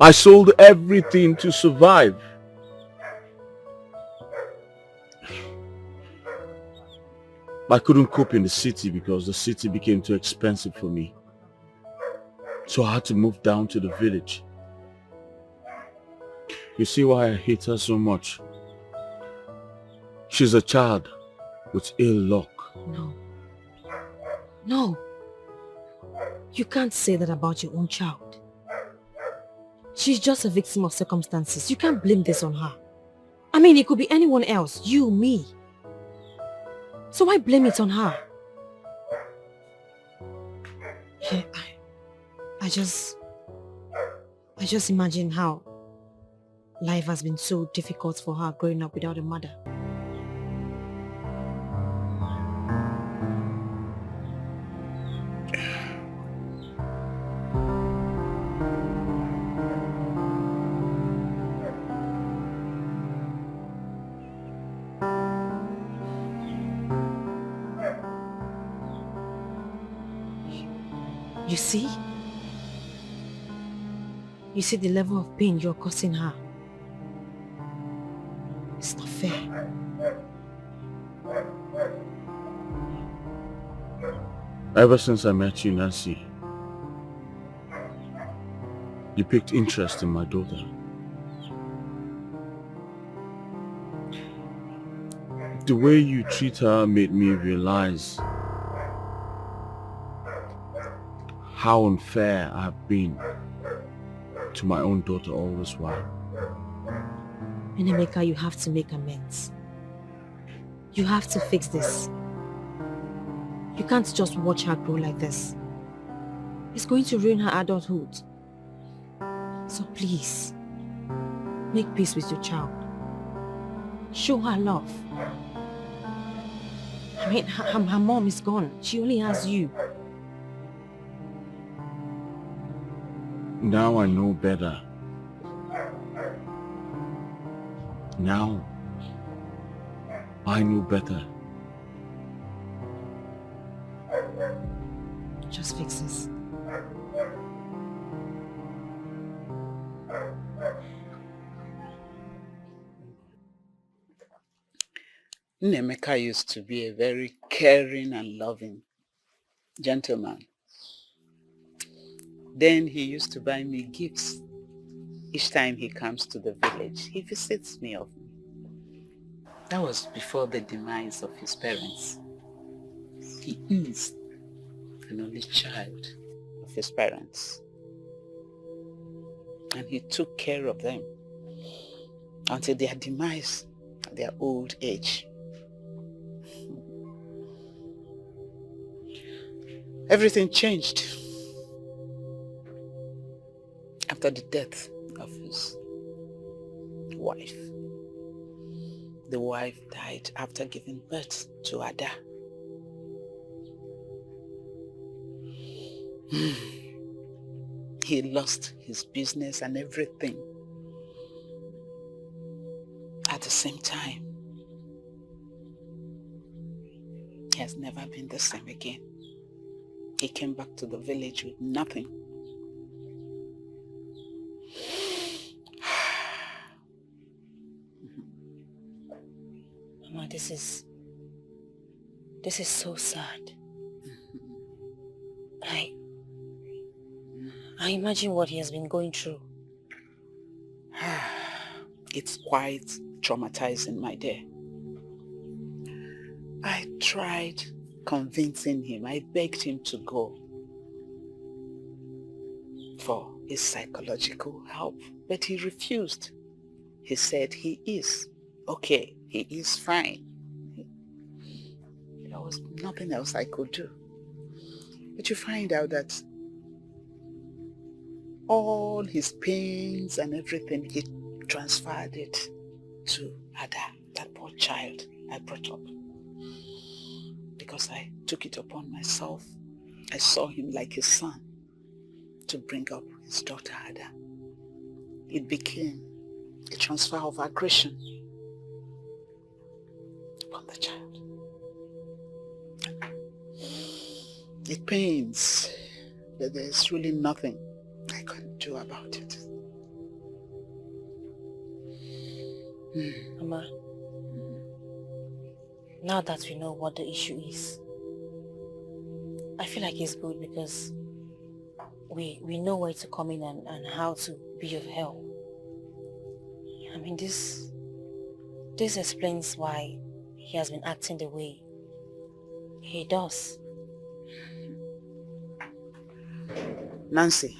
I sold everything to survive. I couldn't cope in the city because the city became too expensive for me. So I had to move down to the village. You see why I hate her so much? She's a child with ill luck. No. No. You can't say that about your own child. She's just a victim of circumstances. You can't blame this on her. I mean, it could be anyone else. You, me. So why blame it on her? Yeah, I just imagine how life has been so difficult for her growing up without a mother. You see? You see the level of pain you're causing her. It's not fair. Ever since I met you, Nancy, you picked interest in my daughter. The way you treat her made me realize how unfair I have been to my own daughter all this while. Enemeka, you have to make amends. You have to fix this. You can't just watch her grow like this. It's going to ruin her adulthood. So please, make peace with your child. Show her love. I mean, her mom is gone. She only has you. Now I know better. Now I know better. Just fix this. Nnemeka used to be a very caring and loving gentleman. Then he used to buy me gifts. Each time he comes to the village, he visits me often. That was before the demise of his parents. He is an only child of his parents. And he took care of them until their demise at their old age. Everything changed after the death of his wife. The wife died after giving birth to Ada. He lost his business and everything at the same time. He has never been the same again. He came back to the village with nothing. Mama, this is so sad. I imagine what he has been going through. It's quite traumatizing, my dear. I tried convincing him. I begged him to go for his psychological help, but he refused. He said he is okay. He is fine. There was nothing else I could do. But you find out that all his pains and everything, he transferred it to Ada, that poor child I brought up. Because I took it upon myself. I saw him like his son to bring up his daughter Ada. It became a transfer of aggression upon the child. It pains, but there's really nothing I can do about it. Mama, now that we know what the issue is, I feel like it's good because we know where to come in and how to be of help. I mean, this explains why he has been acting the way he does. Nancy,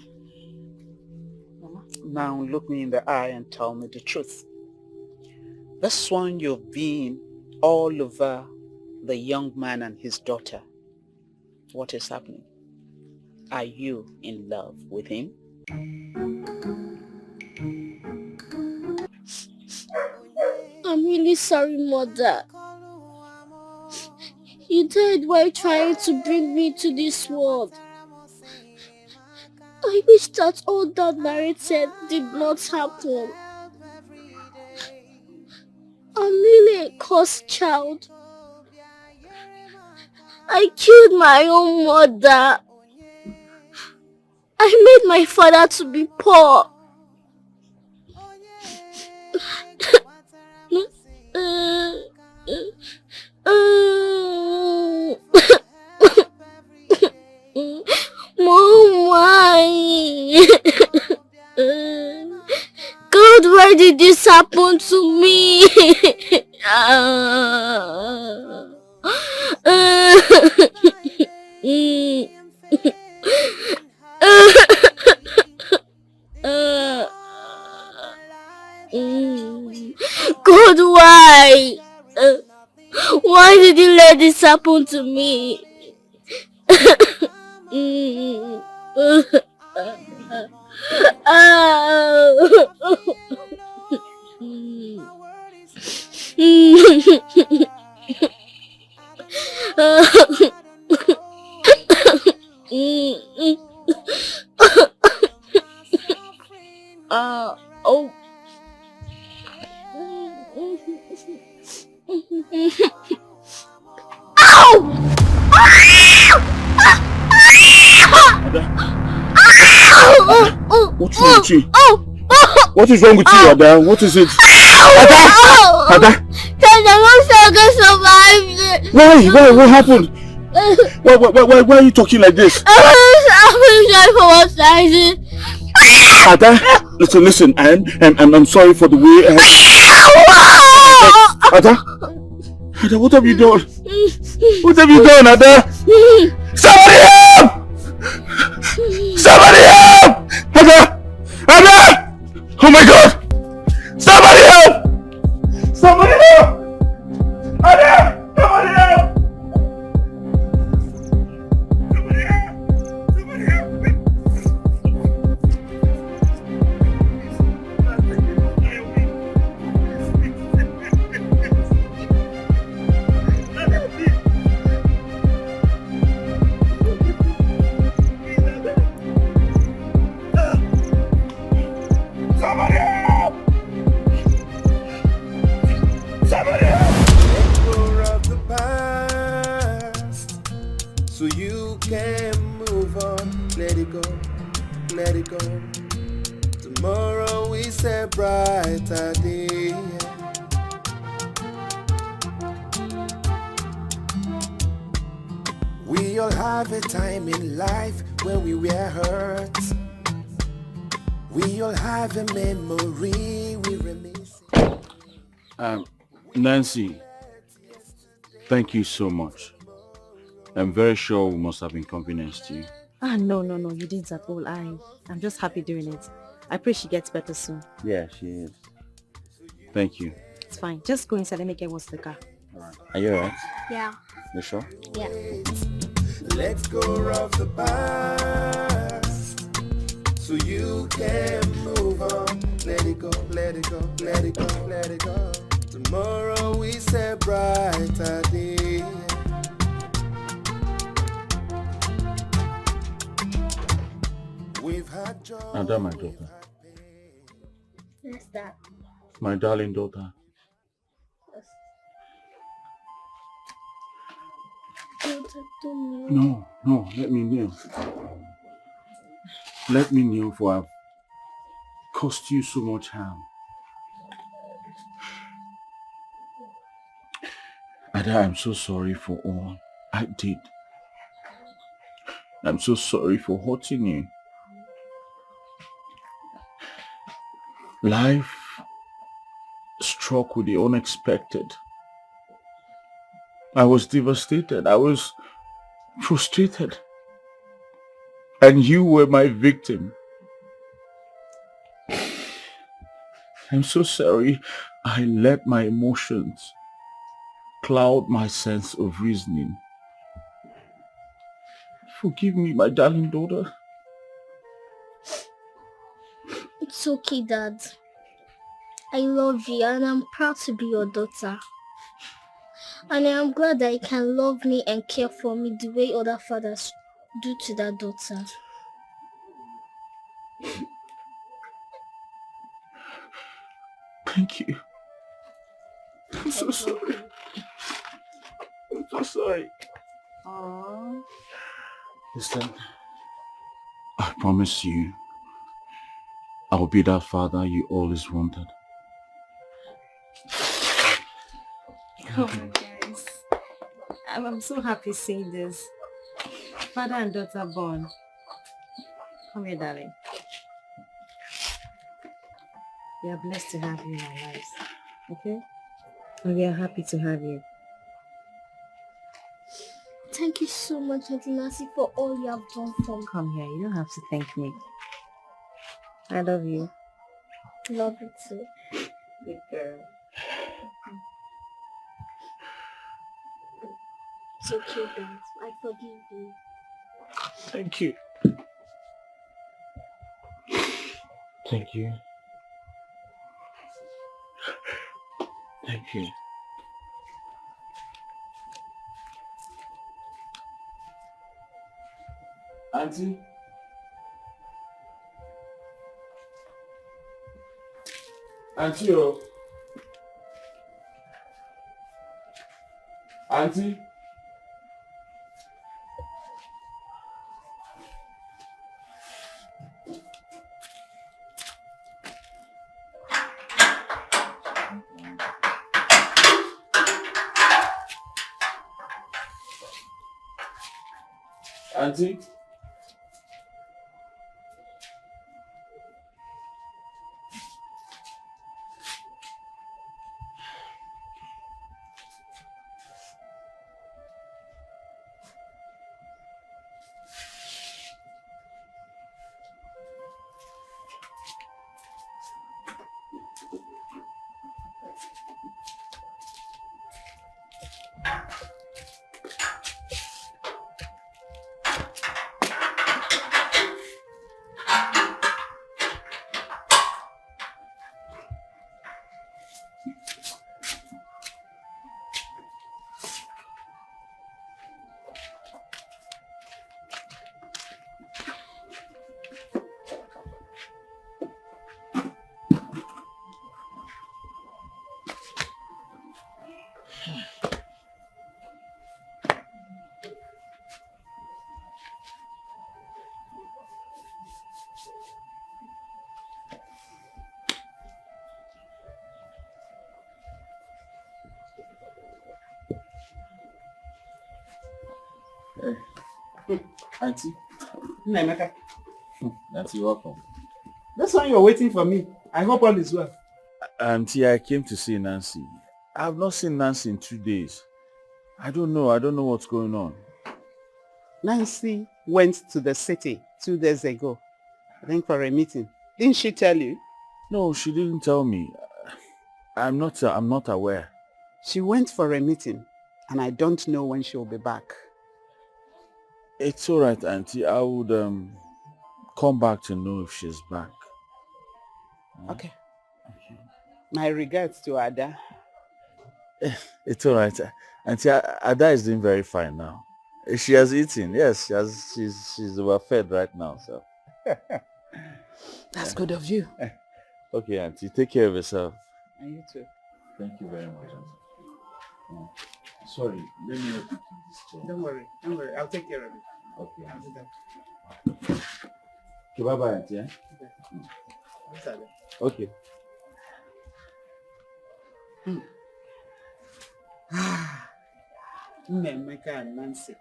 Mama? Now look me in the eye and tell me the truth. This one you've been all over the young man and his daughter. What is happening? Are you in love with him? I'm really sorry, Mother. You died while trying to bring me to this world. I wish that all that narrated did not happen. I'm really a cursed child. I killed my own mother. I made my father to be poor. Mom, why? God, why did this happen to me? God, why? Why did you let this happen to me? Oh. What's wrong with you? What is wrong with you, Ada? What is it? Ada! Why? What happened? Why are you talking like this? Ada, listen. I'm sorry for the way. Ada, what have you done? What have you done, Ada? Somebody help! Somebody help! Ada! Oh my God! Somebody help! Somebody help! Ada! Somebody help! Tomorrow is a brighter day. We all have a time in life when we were hurt. We all have a memory we reminisce. Nancy, thank you so much. I'm very sure we must have inconvenienced you. No, you didn't at all. I'm just happy doing it. I pray she gets better soon. Yeah, she is. Thank you. It's fine. Just go inside and make it what's the car. Alright. Are you alright? Yeah. You sure? Yeah. Let's go off the past so you can move on. Let it go, let it go, let it go, let it go. Tomorrow is a brighter day. We've had joy. Ada, my daughter. What's that? My darling daughter. No, let me kneel. Let me kneel, for I've caused you so much harm. Ada, I'm so sorry for all I did. I'm so sorry for hurting you. Life struck with the unexpected. I was devastated. I was frustrated. And you were my victim. I'm so sorry I let my emotions cloud my sense of reasoning. Forgive me, my darling daughter. It's okay, Dad. I love you and I'm proud to be your daughter. And I am glad that you can love me and care for me the way other fathers do to their daughter. Thank you. I'm so sorry. I'm so sorry. Aww. Listen, I promise you, I'll be that father you always wanted. Oh my guys. I'm so happy seeing this. Father and daughter born. Come here, darling. We are blessed to have you in our lives. Okay? And we are happy to have you. Thank you so much, Auntie Nancy, for all you have done for me. Come here, you don't have to thank me. I love you. Love you too. Good girl. It's okay, Dad. I forgive you. Thank you. Thank you. Thank you. Auntie? Auntie, oh. Auntie? Auntie? Auntie. Nemeka. Nancy, welcome. That's why you're waiting for me. I hope all is well. Auntie, I came to see Nancy. I've not seen Nancy in 2 days. I don't know what's going on. Nancy went to the city 2 days ago, I think for a meeting. Didn't she tell you? No, she didn't tell me. I'm not aware. She went for a meeting and I don't know when she'll be back. It's all right, Auntie. I would come back to know if she's back. Okay. My regards to Ada. It's all right. Auntie, Ada is doing very fine now. She has eaten. Yes, she's overfed right now. So That's good of you. Okay, Auntie. Take care of yourself. And you too. Thank you very much, Auntie. Sorry, let me help you keep this chair. Don't worry. I'll take care of it. Okay. I'll do that. Okay, bye-bye, Auntie. Yeah? Okay. Nemeka and Nancy.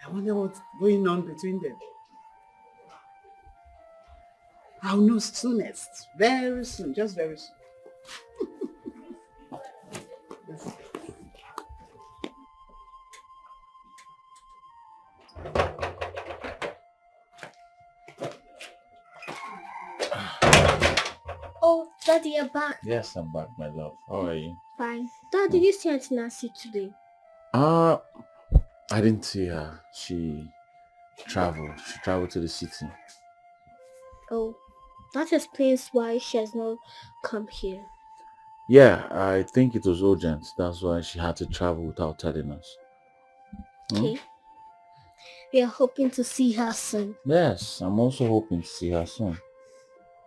I wonder what's going on between them. I'll know soonest. Very soon. Just very soon. Oh, Daddy, you're back. Yes, I'm back, my love. How are you? Fine. Dad, did you see Auntie Nancy today? I didn't see her. She traveled. She traveled to the city. Oh, that explains why she has not come here. Yeah, I think it was urgent. That's why she had to travel without telling us. Okay. We are hoping to see her soon. Yes, I'm also hoping to see her soon.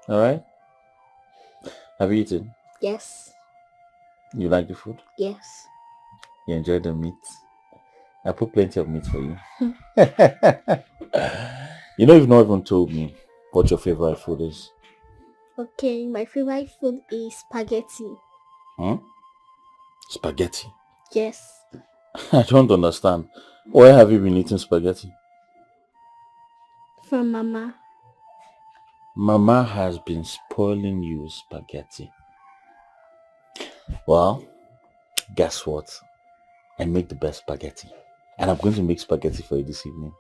Alright? Have you eaten? Yes. You like the food? Yes. You enjoy the meat? I put plenty of meat for you. You know, you've not even told me what your favorite food is. Okay, my favorite food is spaghetti. Huh? Spaghetti? Yes. I don't understand. Why have you been eating spaghetti? From Mama. Mama has been spoiling you with spaghetti. Well, guess what? I make the best spaghetti. And I'm going to make spaghetti for you this evening.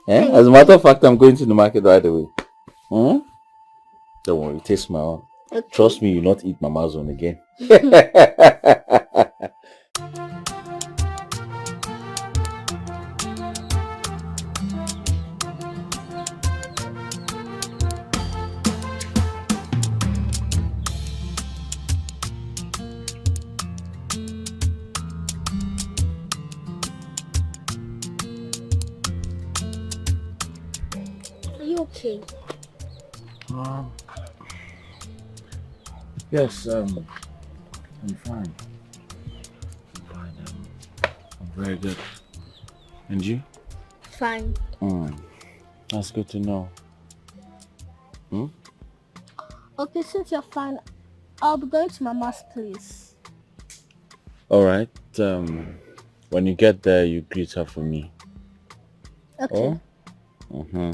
As a matter of fact, I'm going to the market right away. Don't worry, taste my own. Okay. Trust me, you'll not eat Mama's own again. Okay. Yes, I'm fine. I'm fine. I'm very good. And you? Fine. That's good to know. Okay, since you're fine, I'll be going to Mama's place. Alright. When you get there, you greet her for me. Okay. Oh?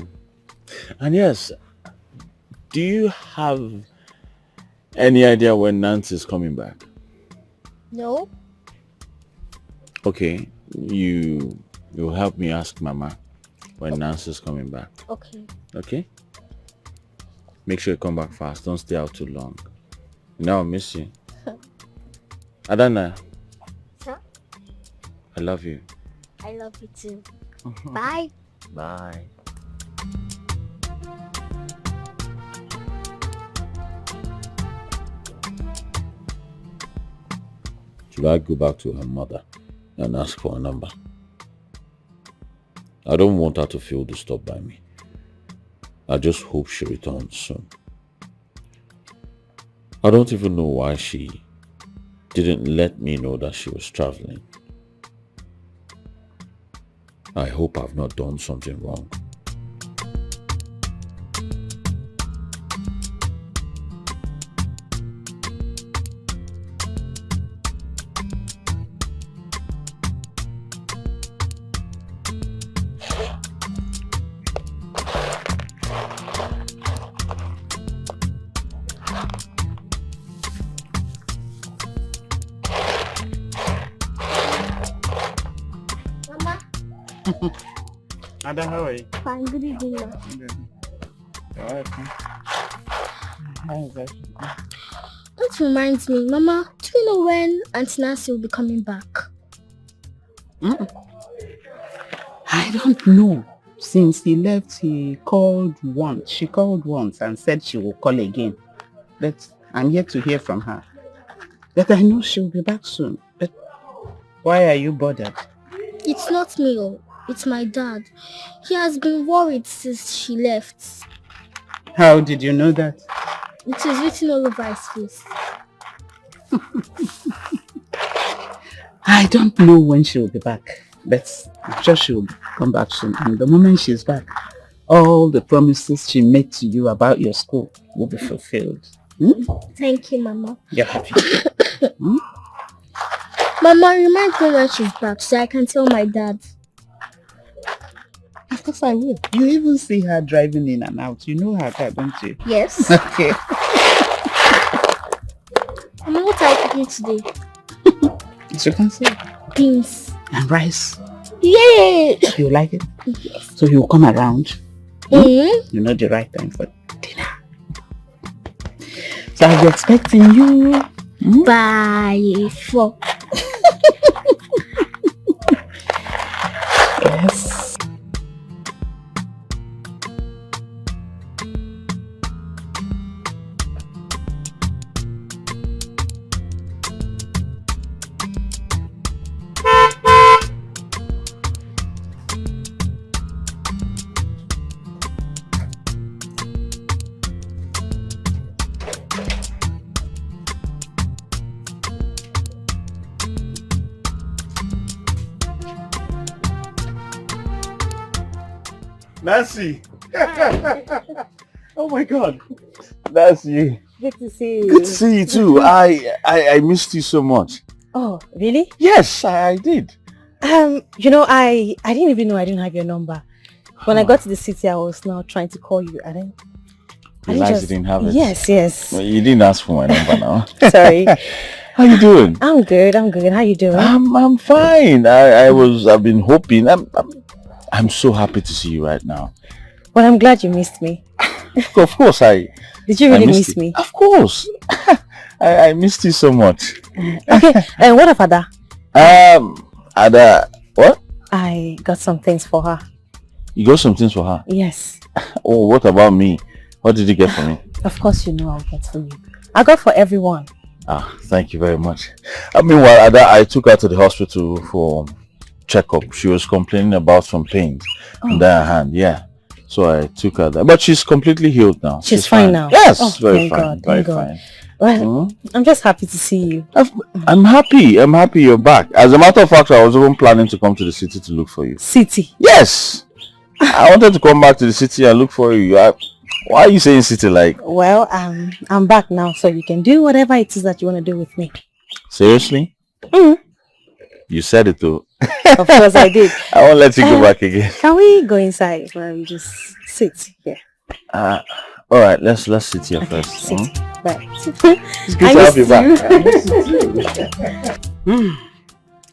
And yes, do you have any idea when Nancy's coming back? No. Okay, you help me ask Mama when Nancy's coming back. Okay. Okay? Make sure you come back fast. Don't stay out too long. You know I'll miss you. Adana. Sir? I love you. I love you too. Bye. Bye. Should I go back to her mother and ask for a number? I don't want her to feel disturbed by me. I just hope she returns soon. I don't even know why she didn't let me know that she was traveling. I hope I've not done something wrong. Ada, how are you? Fine, good evening, ma. Alright. That reminds me, Mama, do you know when Auntie Nancy will be coming back? I don't know. Since he left, she called once and said she will call again. But I'm yet to hear from her. But I know she'll be back soon. But why are you bothered? It's not me, it's my dad. He has been worried since she left. How did you know that? It is written all over his face. I don't know when she will be back, but I'm sure she will come back soon. And the moment she's back, all the promises she made to you about your school will be fulfilled. Thank you, Mama. You're happy. Mama, remind me when she's back so I can tell my dad. Of course I will. You even see her driving in and out. You know her car, don't you? Yes. Okay. Mama, what are you cooking today? As you can see. Beans. And rice. Yay! You like it? Yes. So you'll come around. You know the right time for dinner. So I'll be expecting you. By 4. Yes. Nancy! Oh my God. That's you. Good to see you. Good to see you too. I missed you so much. Oh, really? Yes, I did. You know, I didn't even know I didn't have your number. When I got to the city, I was now trying to call you. I didn't Realized you didn't have it. Yes. Well, you didn't ask for my number now. Sorry. How you doing? I'm good. How you doing? I'm fine. I've been hoping. I'm so happy to see you right now. Well, I'm glad you missed me. Of course, Did you really miss me? Of course. I missed you so much. Okay. What of Ada? Ada, what? I got some things for her. You got some things for her? Yes. Oh, what about me? What did you get for me? Of course you know I'll get for you. I got for everyone. Thank you very much. Meanwhile, Ada, I took her to the hospital for checkup. She was complaining about some pains in her hand. Yeah. So I took her there. But she's completely healed now. She's fine now? Yes, very thank fine. God, Very thank God. fine. Well, I'm just happy to see you. I'm happy you're back. As a matter of fact, I was even planning to come to the city to look for you. City? Yes! I wanted to come back to the city and look for you. Why are you saying city like? Well, I'm back now, so you can do whatever it is that you want to do with me. Seriously? You said it though. Of course I did. I won't let you go back again. Can we go inside where we just sit here? Alright, let's sit here first. Sit. Bye. It's good to have you back.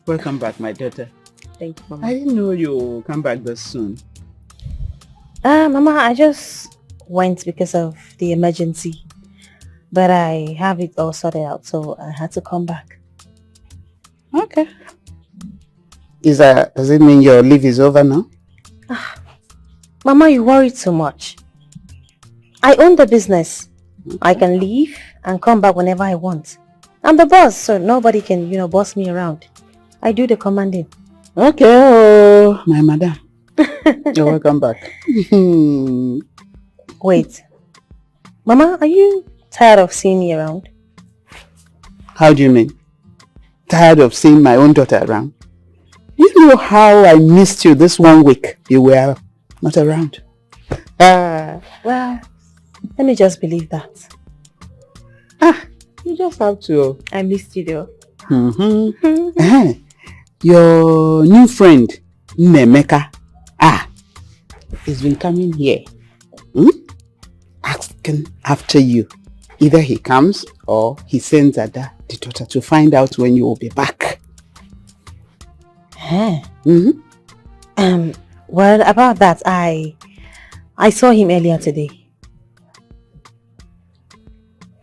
Welcome back, my daughter. Thank you, Mama. I didn't know you come back this soon. Mama, I just went because of the emergency. But I have it all sorted out, so I had to come back. Okay. Does it mean your leave is over now? Mama, you worry too much. I own the business. I can leave and come back whenever I want. I'm the boss, so nobody can, boss me around. I do the commanding. Okay, oh, my madam. You're welcome back. Wait. Mama, are you tired of seeing me around? How do you mean? Tired of seeing my own daughter around? You know how I missed you this 1 week you were not around. Well, let me just believe that. You just have to. I missed you though. Your new friend, Nemeka, has been coming here. Asking after you. Either he comes or he sends Ada, the daughter, to find out when you will be back. Well, about that, I saw him earlier today.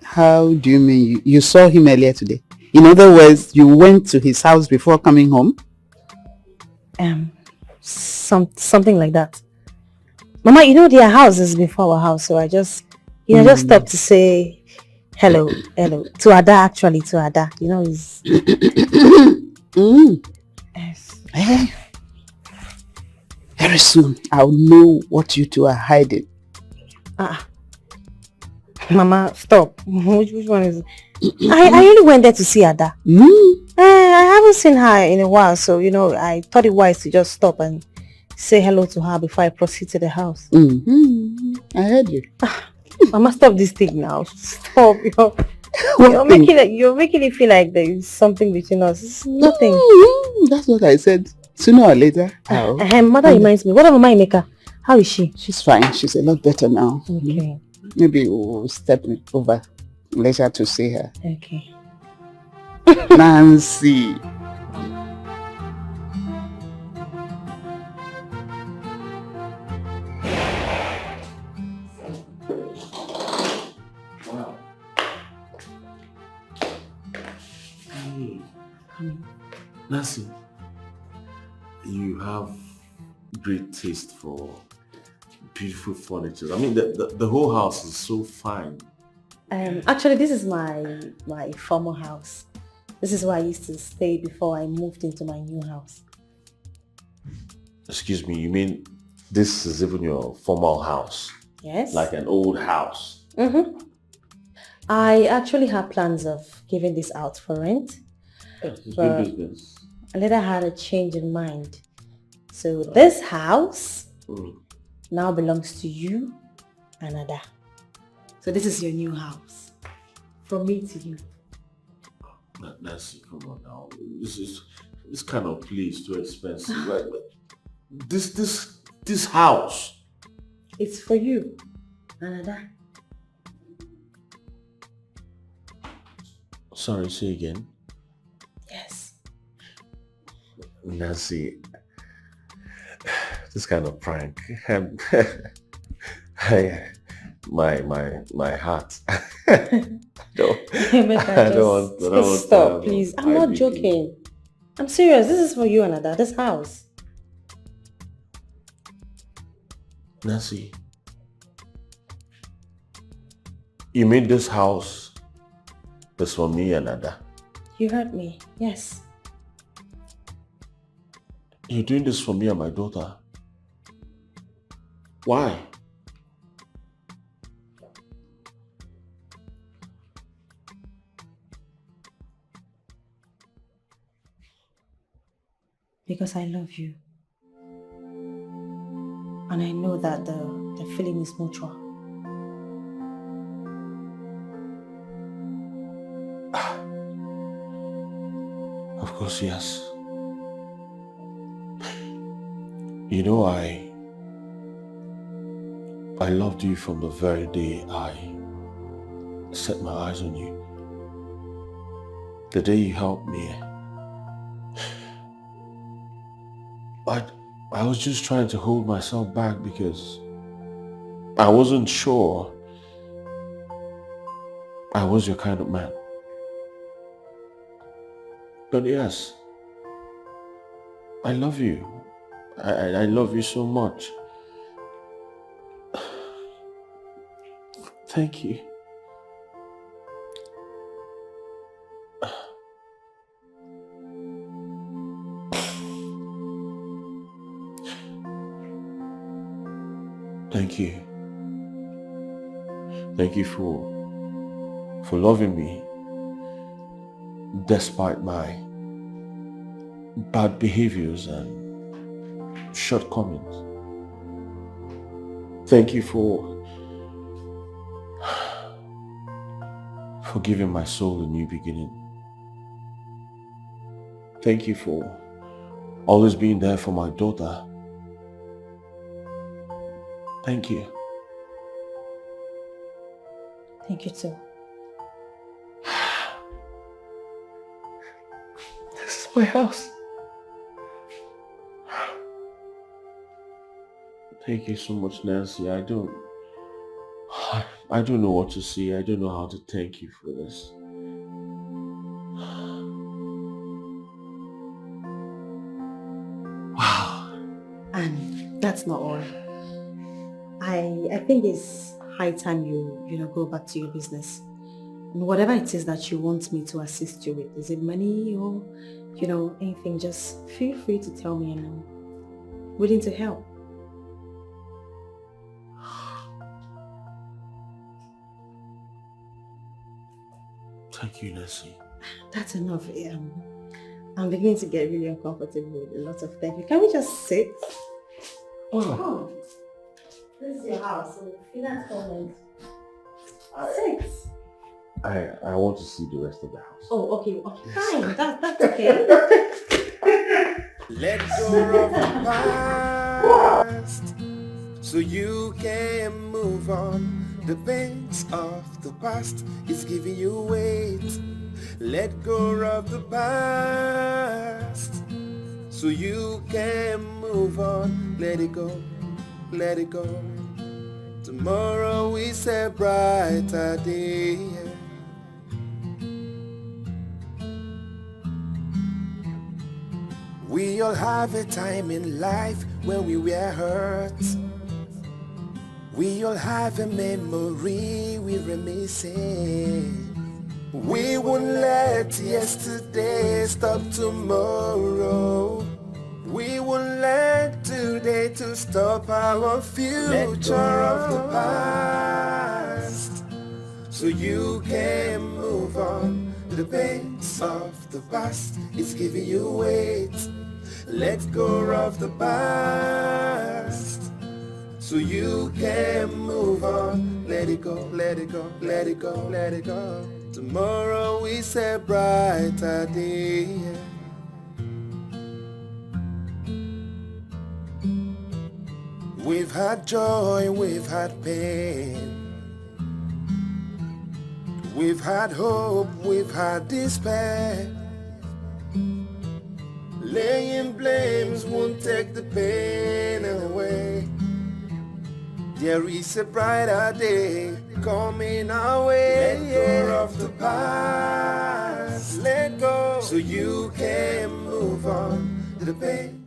How do you mean you saw him earlier today? In other words, you went to his house before coming home? Something like that. Mama, their house is before our house, so I just, just stopped to say hello. To Ada, actually, to Ada. Is. Yes. Very soon, I'll know what you two are hiding. Mama, stop. Which one is it? I only went there to see Ada. I haven't seen her in a while, so, I thought it wise to just stop and say hello to her before I proceed to the house. I heard you. Mama, stop this thing now. Stop. You're making it feel like there is something between us. It's nothing. That's what I said. Sooner or later. Mother reminds me. What about my maker? How is she? She's fine. She's a lot better now. Okay. Maybe we'll step over later to see her. Okay. Nancy. Nancy, you have great taste for beautiful furniture. I mean, the whole house is so fine. Actually, this is my former house. This is where I used to stay before I moved into my new house. Excuse me, you mean this is even your formal house? Yes. Like an old house? I actually had plans of giving this out for rent. It's good business. I later had a change in mind. So this house now belongs to you and Ada. So this is your new house. From me to you. Nancy, come on now. This kind of place too expensive. Like, this house. It's for you and Ada. Sorry, say again. Yes. Nancy, this kind of prank. My heart. I don't want. Stop, please. I'm not joking. I'm serious. This is for you and Ada. This house. Nancy, you mean this house is for me and Ada? You heard me. Yes. You're doing this for me and my daughter. Why? Because I love you. And I know that the feeling is mutual. Of course, yes. You know, I loved you from the very day I set my eyes on you. The day you helped me. I was just trying to hold myself back because I wasn't sure I was your kind of man. But yes, I love you. I love you so much. Thank you. Thank you. Thank you for loving me despite my bad behaviors and shortcomings. Thank you for giving my soul a new beginning. Thank you for always being there for my daughter. Thank you. Thank you too. This is my house. Thank you so much, Nancy. I don't know what to say. I don't know how to thank you for this. Wow. And that's not all. I think it's high time you go back to your business. And whatever it is that you want me to assist you with, is it money or, anything, just feel free to tell me and I'm willing to help. Thank you, Nancy. That's enough. I'm beginning to get really uncomfortable with a lot of things. Can we just sit? Oh. This is your house, so feel at home and sit. I want to see the rest of the house. Oh, okay, fine. That's okay. Let go of the past so you can move on. The pains of the past is giving you weight. Let go of the past so you can move on. Let it go, let it go. Tomorrow is a brighter day. We all have a time in life when we were hurt. We all have a memory we're missing. We won't let yesterday stop tomorrow. We won't let today to stop our future of the past. So you can move on. The pains of the past is giving you weight. Let go of the past so you can move on. Let it go, let it go, let it go, let it go. Tomorrow is a brighter day. We've had joy, we've had pain. We've had hope, we've had despair. Laying blames won't take the pain away. There is a brighter day coming our way. Let go of the past, let go, so you can move on to the pain.